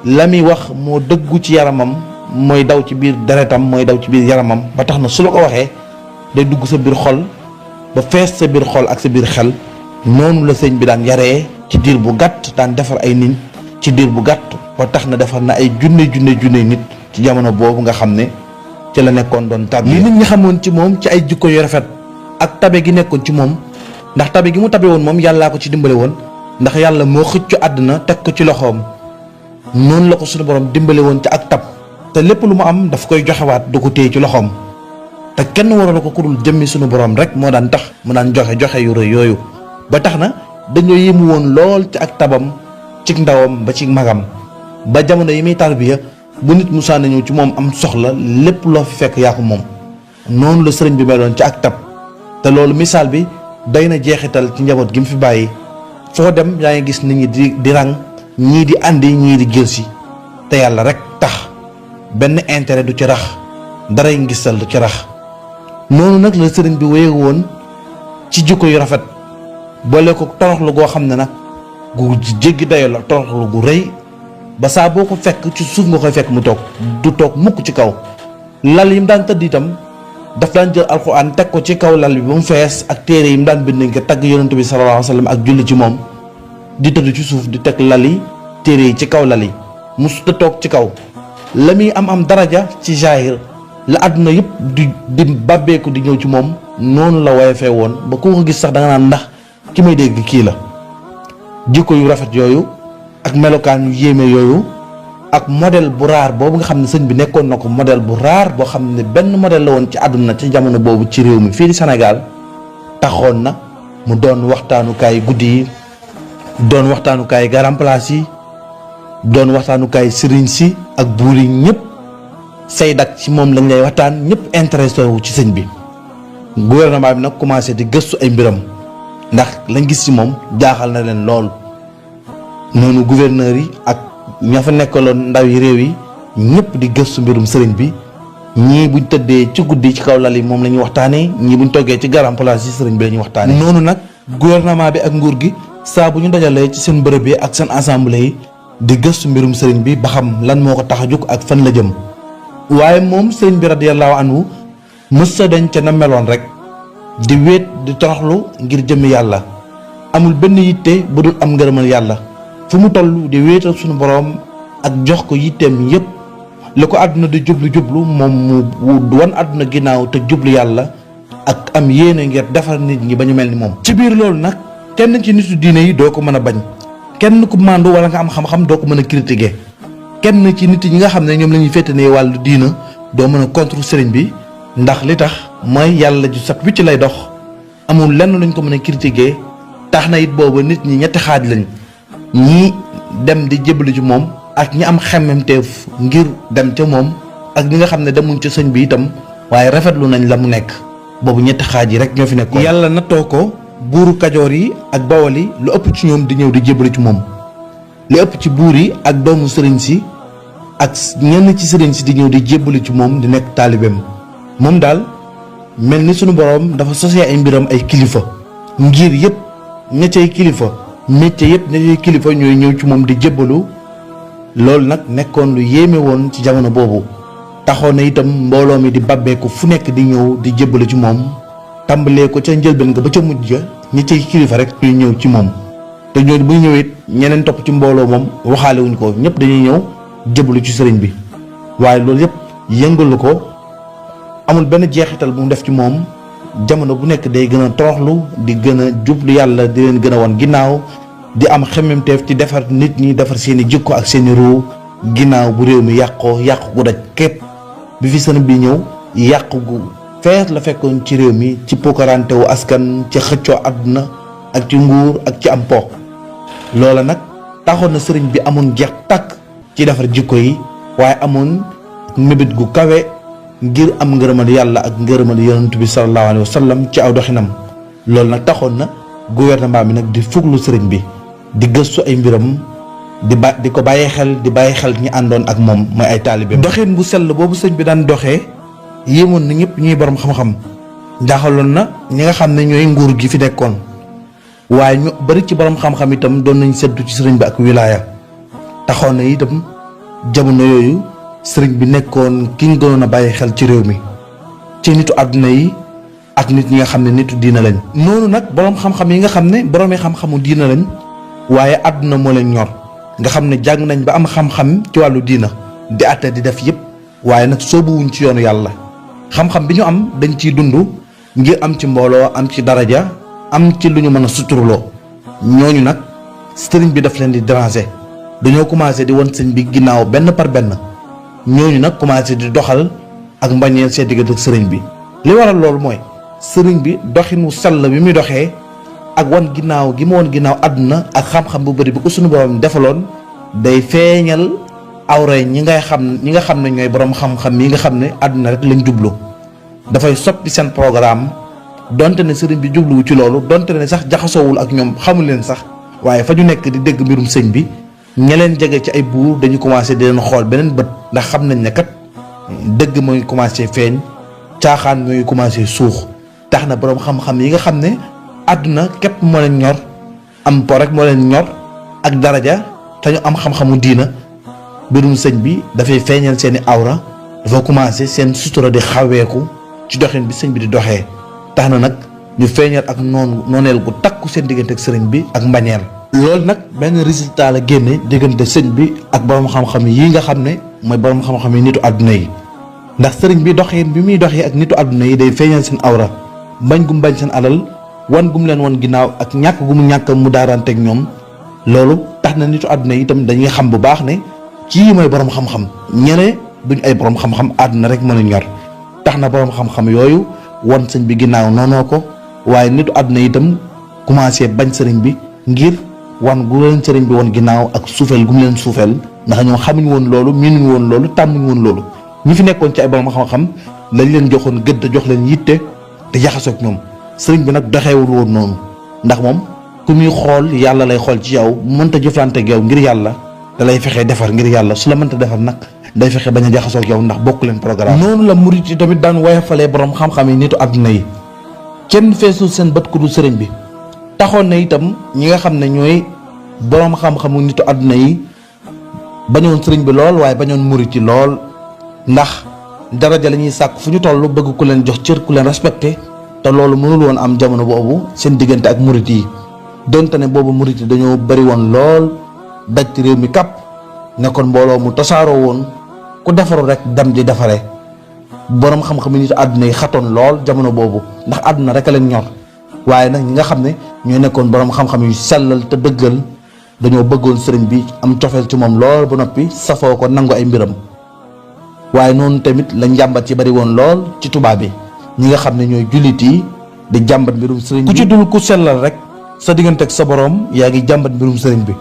la muy wax moo dëggu ci yaramam mooy daw ci biir deretam mooy daw ci biir yaramam ba tax na su la ko waxee day dugg sa biir xol ba fees sa biir xol ak sa biir xel. noonu la sëñ bi daan yaree ci diir bu gàtt daan defar ay nit ci diir bu gàtt ba tax na defar na ay junne nit ci jamono boobu nga xam ne ci la nekkoon doon tab li nit ñi xamoon ci moom ci ay jikko yu rafet ak tabe gi nekkoon ci moom ndax tabe gi mu tabe woon moom yàllaa ko ci dimbale woon ndax yàlla moo xëccu àdduna teg ko ci loxoom noonu la ko suñu borom dimbale woon ci ak tab te lépp lu mu am daf koy joxewaat du ko téye ci loxoom te kenn waral ko ku dul jëmmi suñu borom rek moo daan tax mu daan joxe yu rëy yooyu ba tax na dañoo yéemu woon lool ci ak tabam ci ndawam ba ci magam ba jamono yi muy tarbiya bu nit musaa na ñëw ci moom am soxla lépp loo fi fekk yaa ko moom noonu la sëriñ bi meloon ci ak tab te loolu misaal bi doy na jeexital ci njaboot gi mu fi bàyyi foo dem yaa ngi gis nit ñi di rang ñii di andi ñii di jël si te yàlla rek tax benn intérêt du ci rax daray ngistal du ci rax noonu nag la sëriñ bi wéye woon ci jikko yu rafet boole ko toroxlu goo xam ne nag gu jéggi dayo la toroxlu gu rëy ba saa boo ko fekk ci suuf nga koy fekk mu toog du toog mukk ci kaw lal yi mu daan tëdd itam daf daan jël alxuraan teg ko ci kaw lal bi ba mu fees ak téere yi mu daan bind nga tagg yonent bi sallallahu alayhi wa sallam ak julli ci moom di tëdd ci suuf di teg lal yi téere yi ci kaw lal yi musu ta toog ci kaw la muy am daraja ci jaahir la àdduna yëpp di bàbbeeku di ñëw ci moom noonu la woyofee woon ba ku ko gis sax da nga naan ndax ki may dégg kii la jikko yu rafet yooyu ak melokaan yu yéeme yooyu ak modèle bu raar boobu nga xam ne sëñ bi nekkoon na ko modèle bu raar boo xam ne benn modèle la woon ci àdduna ci jamono boobu ci réew mi fii di Sénégal taxoon na mu doon waxtaanukaay guddi yi doon waxtaanukaay garam place yi doon waxtaanukaay sëriñ si ak buur yi ñëpp say dak ci moom lañ lay waxtaan ñëpp intéressé wu ci sëñ bi gouvernement bi nag commencé di gëstu ay mbiram ndax lañ gis ci moom jaaxal na leen lool noonu gouverneur yi ak ña fa nekkaloon ndaw yi réew yi ñëpp di gëstu mbirum sëriñ bi ñii buñ tëddee ci guddi ci kaw lal yi moom la ñuy waxtaanee ñii buñ toggee ci garam place yi sëriñ bi la ñuy waxtaanee. noonu nag gouvernement bi ak nguur gi saa bu ñu dajalee ci seen bërëb yi ak seen assemblée yi di gëstu mbirum sëriñ bi ba xam lan moo ko tax a jóg ak fan la jëm waaye moom sëriñ bi radiyallahu anhu mës sa dañ ca na meloon rek di wéet di toroxlu ngir jëmmi yàlla amul benn yitte bu dul am ngërëmal yàlla fu mu toll di wéetal suñu boroom ak jox ko yitteem yépp li ko àdduna di jublu moom mu wan àdduna ginnaaw te jublu yàlla ak am yéene ngir defar nit ñi ba ñu mel ni moom. ci biir loolu nag kenn ci nitu diine yi doo ko mën a bañ kenn ku màndu wala nga am xam-xam doo ko mën a critiquer kenn ci nit ñi nga xam ne ñoom la ñuy féetanee wàllu diina doo mën a contre sëriñ bi ndax li tax mooy yàlla ju sat wicc lay dox amul lenn luñ ko mën a critiquer tax na it boobu nit ñi ñetti xaaj lañ ñii dem di jébbalu ci moom ak ñi am xemmemteef ngir dem ca moom ak ñi nga xam ne demuñ ca sëñ bi itam waaye rafetlu nañ la mu nekk boobu ñetti xaaj yi rek ñoo fi nekkoon. yàlla nattoo ko buuru kajoor yi ak bawol yi lu ëpp ci ñoom di ñëw di jébbalu ci moom lu ëpp ci buur yi ak doomu sëriñ si ak ñenn ci sëriñ si di ñëw di jébbalu ci moom di nekk taalibeem moom daal mel ni sunu boroom dafa sosee ay mbiram ay kilifa ngir yëpp ña cay kilifa métier yëpp ña cay kilifa ñooy ñëw ci moom di jébbalu loolu nag nekkoon lu yéeme woon ci jamono boobu taxoon na itam mbooloo mi di babbeeku fu nekk di ñëw di jébbalu ci moom tàmbalee ko ca njëlbeen nga ba ca mujj ga ñi cay kilifa rek ñuy ñëw ci moom te ñooñu bu ñu ñëwee it ñeneen topp ci mbooloo moom waxaale wuñ ko ñëpp dañuy ñëw jébbalu ci sëriñ bi waaye loolu yëpp yëngalu ko amul benn jeexital bu mu def ci moom jamono bu nekk day gën a toroxlu di gën a jublu yàlla di leen gën a wan ginnaaw di am xemmemteef ci defar nit ñi defar seeni jikko ak seeni ruu ginnaaw bu réew mi yàqu gu daj képp bi fi sëriñ bi ñëw yàqu gu fees la fekkoon ci réew mi ci pokkarante wu askan ci xëccoo àdduna ak ci nguur ak ci am po loola nag taxoon na sëriñ bi amoon jeex tàkk ci defar jikko yi waaye amoon mébét gu kawe ngir am ngërëmal yàlla ak ngërëmal yonent bi sallallahu alayhi wa sallam ci aw doxinam loolu nag taxoon na gouvernement bi nag di fuglu sëriñ bi di gëstu ay mbiram di ko bàyyi xel ñi àndoon ak moom mooy ay taalibeem. doxin bu sell boobu sëñ bi daan doxee yéemoon na ñëpp ñuy borom xam-xam jaaxaloon na ñi nga xam ne ñooy nguur gi fi nekkoon waaye ñu bari ci borom xam-xam itam doon nañ seddu ci sëriñ bi ak wilaaya taxoon na itam jamono yooyu sëriñ bi nekkoon ki ñu gënoon a bàyyi xel ci réew mi ci nitu àdduna yi ak nit ñi nga xam ne nitu diina lañ. noonu nag borom xam-xam yi nga xam ne boroomi xam-xamu diina lañ waaye àdduna moo leen ñor nga xam ne jàng nañ ba am xam-xam ci wàllu diina di àtte di def yépp waaye nag soobuwuñ ci yoonu yàlla xam-xam bi ñu am dañ ciy dund ngir am ci mbooloo am ci daraja am ci lu ñu mën a suturloo ñooñu nag sëriñ bi daf leen di déranger dañoo commencé di won sëñ bi ginnaaw benn par benn ñooñu nag commencé di doxal ak mbañeel seen diggante ak sëriñ bi li waral loolu mooy sëriñ bi doxinu sell bi muy doxee ak wan ginnaaw gi mu wan ginnaaw àdduna ak xam-xam bu bëri bi ko suñu borom defaloon day feeñal awray ñi nga xam ne ñooy borom xam-xam yi nga xam ne àdduna rek lañ jublu dafay soppi seen programme donte ne sëriñ bi jubluwu ci loolu donte ne sax jaxasoowul ak ñoom xamul leen sax waaye fa ñu nekk di dégg mbirum sëñ bi ña leen jege ci ay buur dañu commencé di leen xool beneen bët ndax xam nañ ne kat dëgg mooy commencé feeñ caaxaan mooy commencé suux tax na borom xam-xam yi nga xam ne àdduna képp moo leen ñor am po rek moo leen ñor ak daraja te ñu am xam-xamu diina mbirum sëñ bi dafay feeñal seeni awra dafa commencé seen sutura di xaweeku ci doxin bi sëñ bi di doxee tax na nag ñu feeñal ak nooneel gu takku seen diggante ak sëriñ bi ak mbañeel loolu nag benn résultat la génne diggante sëñ bi ak borom xam-xam yi nga xam ne mooy borom xam-xam yi nitu àdduna yi ndax sëriñ bi doxin bi muy doxee ak nitu àdduna yi day feeñal seen awra bañ gum bañ seen alal wan gum leen wan ginnaaw ak ñàkk gu mu ñàkk mu daaranteeg ñoom loolu tax na nitu àdduna yi itam dañuy xam bu baax ne kii mooy borom xam-xam ñene duñ ay borom xam-xam àdduna rek mën a ñor tax na borom xam-xam yooyu wan sëñ bi ginnaaw noonoo ko waaye nitu àdduna yi itam commencé bañ sëriñ bi ngir wan gu leen sëriñ bi wan ginnaaw ak suufeel gu mu leen suufeel ndax ñoo xamuñ woon loolu miinuñ woon loolu tàmmuñ woon loolu ñi fi nekkoon ci ay borom xam-xam lañ leen joxoon gëdd jox leen yitte te jaxasoog ñoom sëriñ bi nag doxeewul woon noonu ndax moom ku muy xool yàlla lay xool ci yow mënta jëflanteeg yow ngir yàlla da lay fexee defar ngir yàlla su la mënta defar nag day fexe bañ a jaxasoog yow ndax bokk leen programme. noonu la murit yi tamit daan woyofalee borom xam-xam yi nitu àdduna yi kenn feesul seen bët ku dul sëriñ bi taxoon na itam ñi nga xam ne ñooy borom xam-xamu nitu àdduna yi bañoon sëriñ bi lool waaye bañoon murit yi lool ndax daraja la ñuy sàkk fu ñu toll bëgg ku leen jox cër ku leen respecté te loolu mënul woon am jamono boobu seen diggante ak murit yi donte ne boobu murit yi dañoo bari woon lool daj ci réew mi kàpp nekkoon mbooloo mu tasaaroo woon ku defaru rek dam di defare borom xam-xam yi nit àdduna yi xatoon lool jamono boobu ndax àdduna rek a leen ñor waaye nag ñi nga xam ne ñoo nekkoon borom xam-xam yu sellal te dëggal dañoo bëggoon sëriñ bi am cofeel ci moom lool ba noppi safoo ko nangu ay mbiram waaye noonu tamit la njàmbat yi bari woon lool ci tubaab bi ñi nga xam ne ñooy jullit yi di jàmbat mbirum sëriñ bi ku ci dul ku sellal rek sa diggante ak sa borom yaa ngi jàmbat mbirum sëriñ bi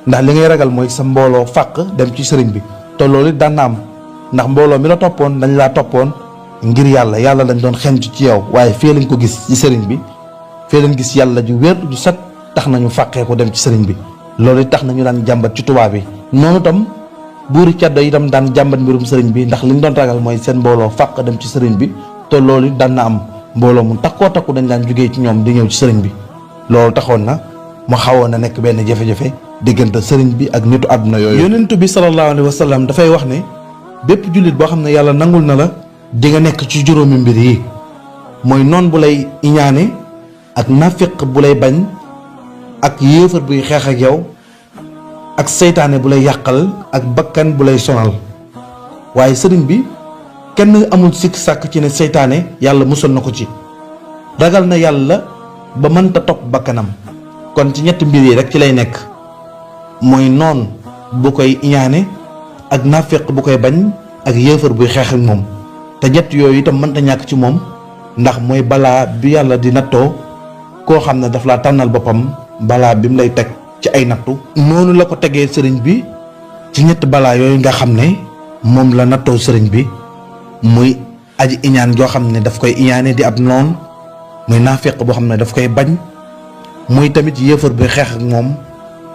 ndax li ngay ragal mooy sa mbooloo fàq dem ci sëriñ bi te loolu it daan na am ndax mbooloo mi la toppoon dañ laa toppoon ngir yàlla lañ doon xentu ci yow waaye fii lañ ko gis ci sëriñ bi fii lañ gis yàlla ju wér ju set tax nañu fàqee ko dem ci sëriñ bi loolu it tax nañu daan jàmbat ci tubaab bi noonu tam buuri caddo itam daan jàmbat mbirum sëriñ bi ndax liñ doon ragal mooy seen mbooloo fàq dem ci sëriñ bi te loolu it daan na am mbooloo mu takkoo takku dañ daan jógee ci ñoom di ñëw ci sëriñ bi loolu taxoon na mu xawoon na nekk benn jafe-jafe diggante sëriñ bi ak nitu àdduna yooyu. yonentu bi sallallahu alayhi wa sallam dafay wax ne bépp jullit boo xam ne yàlla nangul na la di nga nekk ci juróomi mbir yi mooy noon bu lay iñaane ak nafiq bu lay bañ ak yéefar buy xeex ak yow ak seytaane bu lay yàqal ak bakkan bu lay sonal waaye sëriñ bi kenn amul sikk sàkk ci ne seytaane yàlla musal na ko ci ragal na yàlla ba mënta topp bakkanam kon ci ñetti mbir yi rek ci lay nekk mooy noon bu koy iñaane ak nafiq bu koy bañ ak yéefar buy xeex ak moom te ñett yooyu itam mënta ñàkk ci moom ndax mooy balaa bi yàlla di nattoo koo xam ne daf laa tànnal boppam balaa bi mu lay teg ci ay nattu noonu la ko tegee sëriñ bi ci ñett balaa yooyu nga xam ne moom la nattoo sëriñ bi muy aji iñaan joo xam ne daf koy iñaane di ab noon muy naafeq boo xam ne daf koy bañ muy tamit yéefar bi xeex ak moom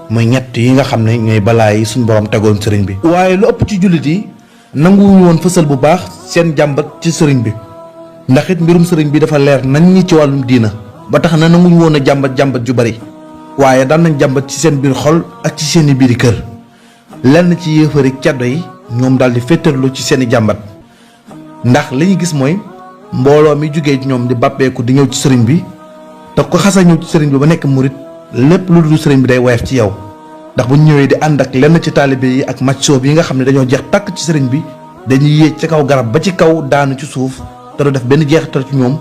muy ñett yi nga xam ne ñooy balaa yi suñu borom tegoon sëriñ bi. waaye lu ëpp ci jullit yi nanguwuñu woon fësal bu baax seen jàmbat ci sëriñ bi ndax it mbirum sëriñ bi dafa leer nañ ñi ci wàllum diina ba tax na nanguñu woon a jàmbat ju bari waaye daan nañ jàmbat ci seen biir xol ak ci seeni biiri kër lenn ci yéefari caddo yi ñoom daal di féetarlu ci seeni jàmbat ndax li ñu gis mooy mbooloo mi jógee ñoom di bàppeeku di ñëw ci sëriñ bi te ko xasa ñëw ci sëriñ bi ba nekk murit lépp lu dul sëriñ bi day woyof ci yow ndax bu ñu ñëwee di ànd ak lenn ci taalibe yi ak maccoob yi nga xam ne dañoo jeex tàkk ci sëriñ bi dañuy yéeg ci kaw garab ba ci kaw daanu ci suuf te du def benn jeexital ci ñoom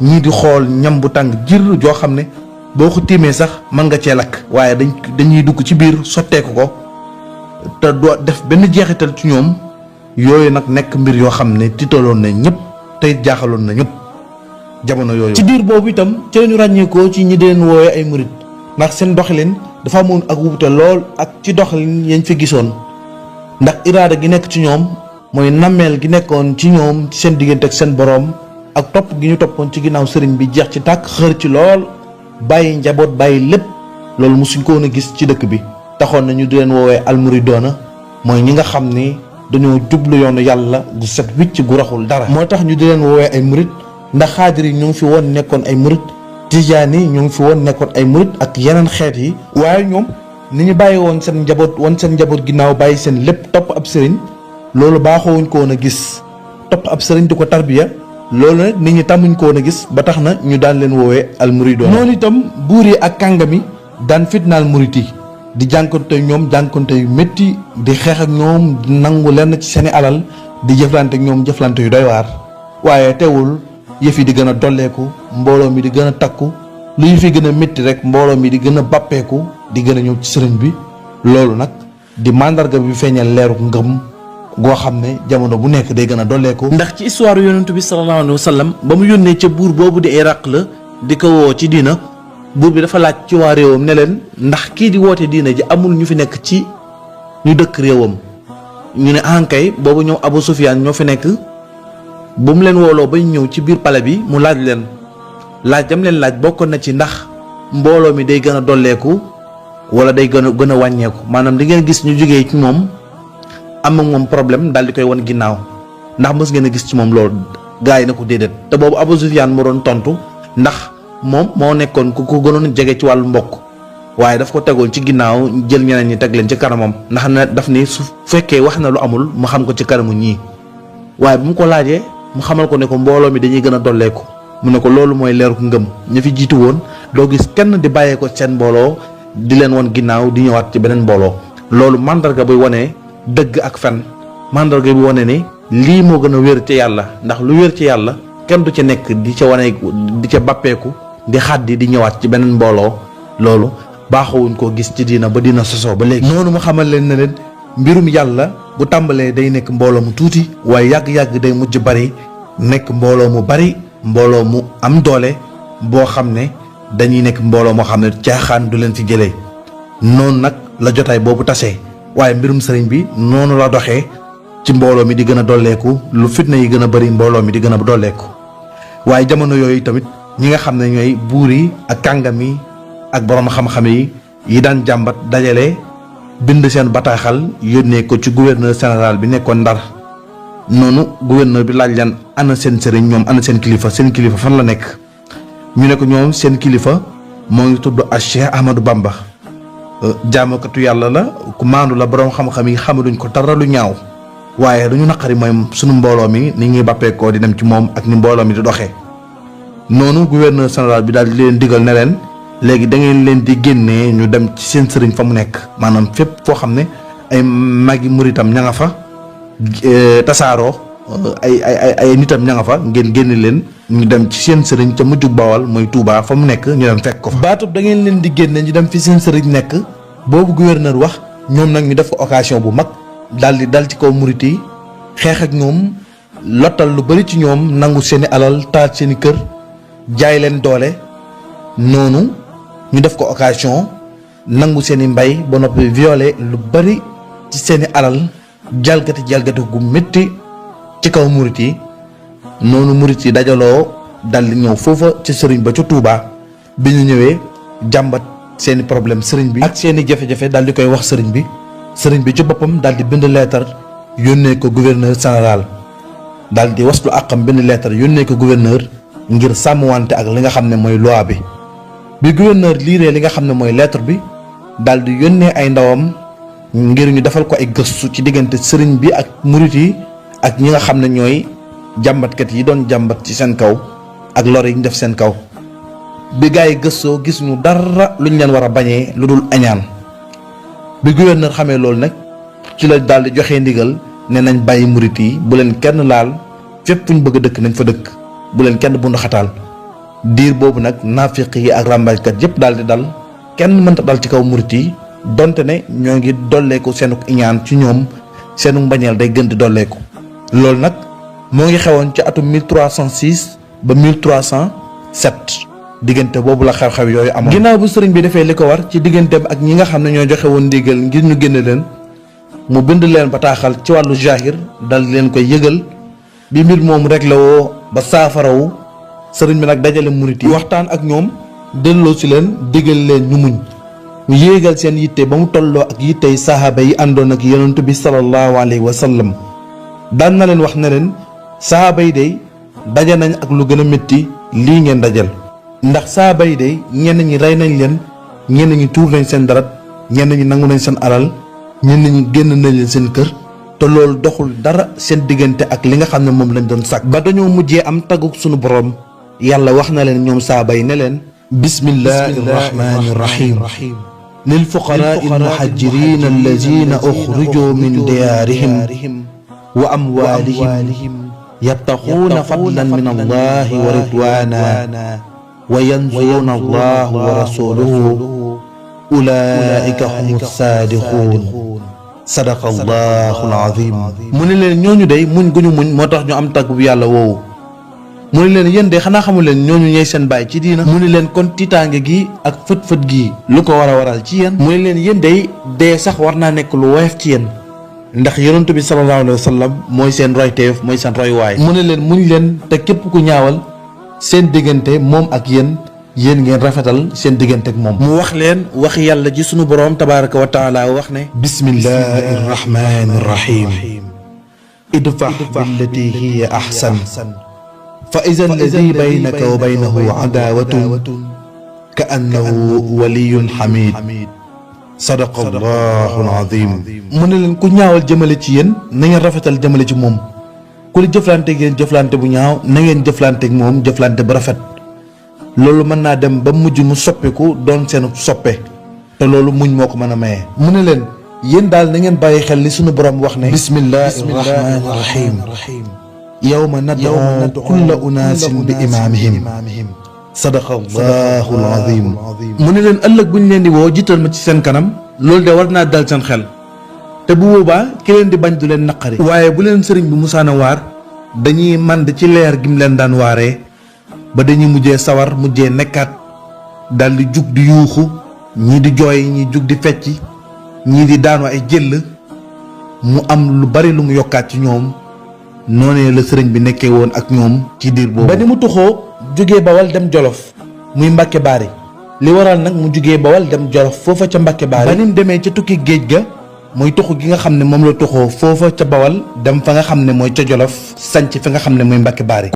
ñii di xool ñam bu tàng jir joo xam ne boo ko tiimee sax mën nga cee lakk waaye dañuy dugg ci biir sotteeku ko te doo def benn jeexital ci ñoom yooyu nag nekk mbir yoo xam ne tiitaloon na ñëpp tey jaaxaloon na ñëpp jamono yooyu. ci diir boobu itam ci lañu ràññeekoo ci ñi di leen woowee ay murit ndax seen doxalin dafa amoon ak wuute lool ak ci doxalin yañ fi gisoon ndax iraada gi nekk ci ñoom mooy nammeel gi nekkoon ci ñoom ci seen diggante ak seen boroom ak topp gi ñu toppoon ci ginnaaw sëriñ bi jeex ci tàkk xër ci lool bàyyi njaboot bàyyi lépp loolu mosuñ ko woon a gis ci dëkk bi taxoon na ñu di leen woowee almuridoona mooy ñi nga xam ni dañoo jublu yoonu yàlla gu set wicc gu raxul dara. moo tax ñu di leen woowee ay murit ndax xaadir yi ñu ngi fi woon nekkoon ay murit tijaan yi ñu ngi fi woon nekkoon ay murit ak yeneen xeet yi waaye ñoom ni ñu bàyyi woon seen njaboot ginnaaw bàyyi seen lépp topp ab sëriñ loolu baaxoowuñ ko woon a gis topp ab sëriñ di ko tarbiya loolu nag nit ñi tàmmuñ ko woon a gis ba tax na ñu daan leen woowee almuridoon. noonu itam buur yi ak kàngam yi daan fitnaal murit yi di jànkonte ñoom jànkonte yu métti di xeex ak ñoom di nangu lenn ci seeni alal di jëflante ak ñoom jëflante yu doy waar waaye teewul yëf yi di gën a dolleeku mbooloo mi di gën a takku lu yëf yi gën a métti rek mbooloo mi di gën a bàppeeku di gën a ñëw ci sëriñ bi loolu nag di màndarga bi feeñal leeru ngëm goo xam ne jamono bu nekk day gën a dolleeku. ndax ci histoire yonentu bi sallallahu alayhi wa sallam ba mu yónnee ca buur boobu di Iraq la di ko woo ci diina buur bi dafa laaj ci waa réewam ne leen ndax kii di woote diina ji amul ñu fi nekk ci ñu dëkk réewam ñu ne ankay boobu ñoom Abu Sufyaan ñoo fi nekk bu mu leen wooloo ba ñu ñëw ci biir pale bi mu laaj leen laaj dam leen laaj bokkoon na ci ndax mbooloo mi day gën a dolleeku wala day gën a wàññeeku maanaam di ngeen gis ñu jógee ci moom am ak moom problème daal di koy wan ginnaaw ndax mës ngeen a gis ci moom loolu gaa yi na ko déedéet te boobu Abu Sufyaan moo doon tontu ndax moom moo nekkoon ku ko gënoon jege ci wàllu mbokk waaye daf ko tegoon ci ginnaaw jël ñeneen ñi teg leen ci kanamam ndax ne daf ni su fekkee wax na lu amul mu xam ko ci kanamu ñii waaye bu mu ko laajee mu xamal ko ne ko mbooloo mi dañuy gën a dolleeku mu ne ko loolu mooy leeru ngëm ña fi jiitu woon doo gis kenn di bàyyee ko seen mbooloo di leen wan ginnaaw di ñëwaat ci beneen mbooloo loolu mandarga buy wane dëgg ak fen mandarga bi wane ni lii moo gën a wér ci yàlla ndax lu wér ci yàlla kenn du ca nekk di ca wane di ca bàppeeku di xaddi di ñëwaat ci beneen mbooloo loolu baaxawuñ koo gis ci diina ba dina sosoo ba léegi. noonu mu xamal leen ne leen mbirum yàlla bu tàmbalee day nekk mbooloo mu tuuti waaye yàgg-yàgg day mujj bari nekk mbooloo mu bari mbooloo mu am doole boo xam ne dañuy nekk mbooloo moo xam ne caaxaan du leen ci jëlee noonu nag la jotaay boobu tasee waaye mbirum sëriñ bi noonu la doxee ci mbooloo mi di gën a dolleeku lu fitna yi gën a bari mbooloo mi di gën a dolleeku waaye jamono yooyu tamit ñi nga xam ne ñooy buur yi ak kàngam yi ak borom xam-xam yi daan jàmbat dajale bind seen bataaxal yónnee ko ci gouverneur général bi nekkoon Ndar noonu gouverneur bi laaj leen ana seen sëriñ ñoom ana seen kilifa fan la nekk ñu ne ko ñoom seen kilifa moo ngi tudd a Cheikh Ahmadou Bamba jaamakatu yàlla la ku maandu la borom xam-xam yi xamaduñ ko dara lu ñaaw waaye dañu naqari mooy sunu mbooloo mi ni ñuy bàppeekoo di dem ci moom ak ni mbooloo mi di doxee noonu gouverneur général bi daal di leen digal ne leen léegi da ngeen leen di génnee ñu dem ci seen sëriñ fa mu nekk maanaam fépp foo xam ne ay magi muritam ña nga fa tasaaroo ay nitam ña nga fa ngeen génne leen ñu dem ci seen sëriñ ca mujjug Bawal mooy Touba fa mu nekk ñu dem fekk ko fa. baatub da ngeen leen di génne ñu dem fi seen sëriñ nekk boobu gouverneur wax ñoom nag ñu def ko occasion bu mag daal di dal ci kaw murit yi xeex ak ñoom lottal lu bari ci ñoom nangu seeni alal taal seeni kër jaay leen doole noonu ñu def ko occasion nangu seeni mbay ba noppi violé lu bari ci seeni alal jalgati gu métti ci kaw murit yi noonu murit yi dajaloo daal di ñëw foofa ci sëriñ ba ca Touba bi ñu ñëwee jàmbat seeni problème sëriñ bi ak seeni jafe-jafe daal di koy wax sëriñ bi ci boppam daal di bind leetar yónnee ko gouverneur général daal di waslu àqam bind leetar yónnee ko gouverneur ngir sàmmwante ak li nga xam ne mooy loi bi gouverneur liiree li nga xam ne mooy lettre bi daal di yónnee ay ndawam ngir ñu defal ko ay gëstu ci diggante sëriñ bi ak murit yi ak ñi nga xam ne ñooy jàmbatkat yi doon jàmbat ci seen kaw ak lor yi ñu def seen kaw bi gaa yi gëstoo gis ñu dara luñ leen war a bañee lu dul añaan bi gouverneur xamee loolu nag ci la daal di joxe ndigal ne nañ bàyyi murit yi bu leen kenn laal fépp fu ñu bëgg a dëkk nañ fa dëkk bu leen kenn bundu xataal diir boobu nag naafiq yi ak ràmbaajkat yépp daal di dal kenn mënta dal ci kaw murit yi donte ne ñoo ngi dolleeku seenu iñaan ci ñoom seenu mbañeel day gën di dolleeku loolu nag moo ngi xewoon ci atum 1306 ba 1307 diggante boobu la xew-xew yooyu amoon. ginnaaw bu sëriñ bi defee li ko war ci digganteem ak ñi nga xam ne ñoo joxe woon ndigal ngir ñu génne leen mu bind leen bataaxal ci wàllu jaahir dal leen koy yëgal bi mbir moomu rek la woo ba saafarawu sëriñ bi nag dajale murit yi waxtaan ak ñoom delloo si leen digal leen ñu muñ ñu yéegal seen yitte ba mu tolloo ak yittey sahaaba yi àndoon ak yonent bi sallallahu alayhi wa sallam daan na leen wax ne leen sahaaba yi day daje nañ ak lu gën a métti lii ngeen dajal ndax sahaaba yi day ñenn ñi rey nañ leen ñenn ñi tuur nañ seen darat ñenn ñi nangu nañ seen alal ñenn ñi génn nañ leen seen kër te loolu doxul dara seen diggante ak li nga xam ne moom lañ doon sàkk ba dañoo mujjee am taguk sunu borom yàlla wax na leen ñoom sahaaba yi ne leen bismillahi rahmani rahim lil fuqaraa al muhajirin allazina uxrijoo min diyaarihim wa amwaalihim yabtaxuuna fadlan min allahi wa ridwaana wa yansuruuna allaha wa rasuluhu ulaika humu saadiquun sadaqa allahu alazim mu ne leen ñooñu day muñ gu ñu muñ moo tax ñu am tagg bu yàlla woowu mu ne leen yéen de xanaa xamul leen ñooñu ñooy seen baay ci diina mu ne leen kon tiitaange gi ak fët-fët gi lu ko war a waral ci yéen mu ne leen yéen de dee sax war naa nekk lu woyof ci yéen ndax yonent bi sallallahu alayhi wa sallam mooy seen royteef mooy seen roywaay mu ne leen muñ leen te képp ku ñaawal seen diggante moom ak yéen ngeen rafetal seen diggante ak moom mu wax leen wax yàlla ji sunu boroom tabaraka wa taala wax ne bismillahi rahmani rahim idfa billati hiya ahsan fa iza alladi baynaka wa baynahu adaawatun ka annahu waliyun hamid sadaqa allahu alazim mu ne leen ku ñaawal jëmale ci yéen na ngeen rafetal jëmale ci moom ku li jëflante ngeen jëflante bu ñaaw na ngeen jëflante ak moom jëflante bu rafet loolu mën naa dem ba mujj mu soppiku doon seen soppe te loolu muñ moo ko mën a maye mu ne leen yéen daal na ngeen bàyyi xel li sunu borom wax ne bismillahi rahmani rahim yawma nad'u kulla unaasin bi imaamihim sadaqa allahu alazim mu ne leen ëllëg bu ñu leen di woo jiital ma ci seen kanam loolu de war naa dal seen xel te bu boobaa ki leen di bañ du leen naqari waaye bu leen sëriñ bi musaana waar dañuy mànd ci leer gi mu leen daan waaree ba dañuy mujjee sawar mujjee nekkaat dal di jug di yuuxu ñii di jooy ñii jug di fecc ñii di daanu ay jëll mu am lu bari lu mu yokkaat ci ñoom noonee la sëriñ bi nekkee woon ak ñoom ci diir boobu ba ni mu tuxoo jógee Bawal dem Jolof muy Mbàkke Baari li waral nag mu jógee Bawal dem Jolof foofa ca Mbàkke Baari ba ni mu demee ca tukki géej ga mooy tuxu gi nga xam ne moom la tuxoo foofa ca Bawal dem fa nga xam ne mooy ca Jolof sanc fi nga xam ne mooy Mbàkke Baari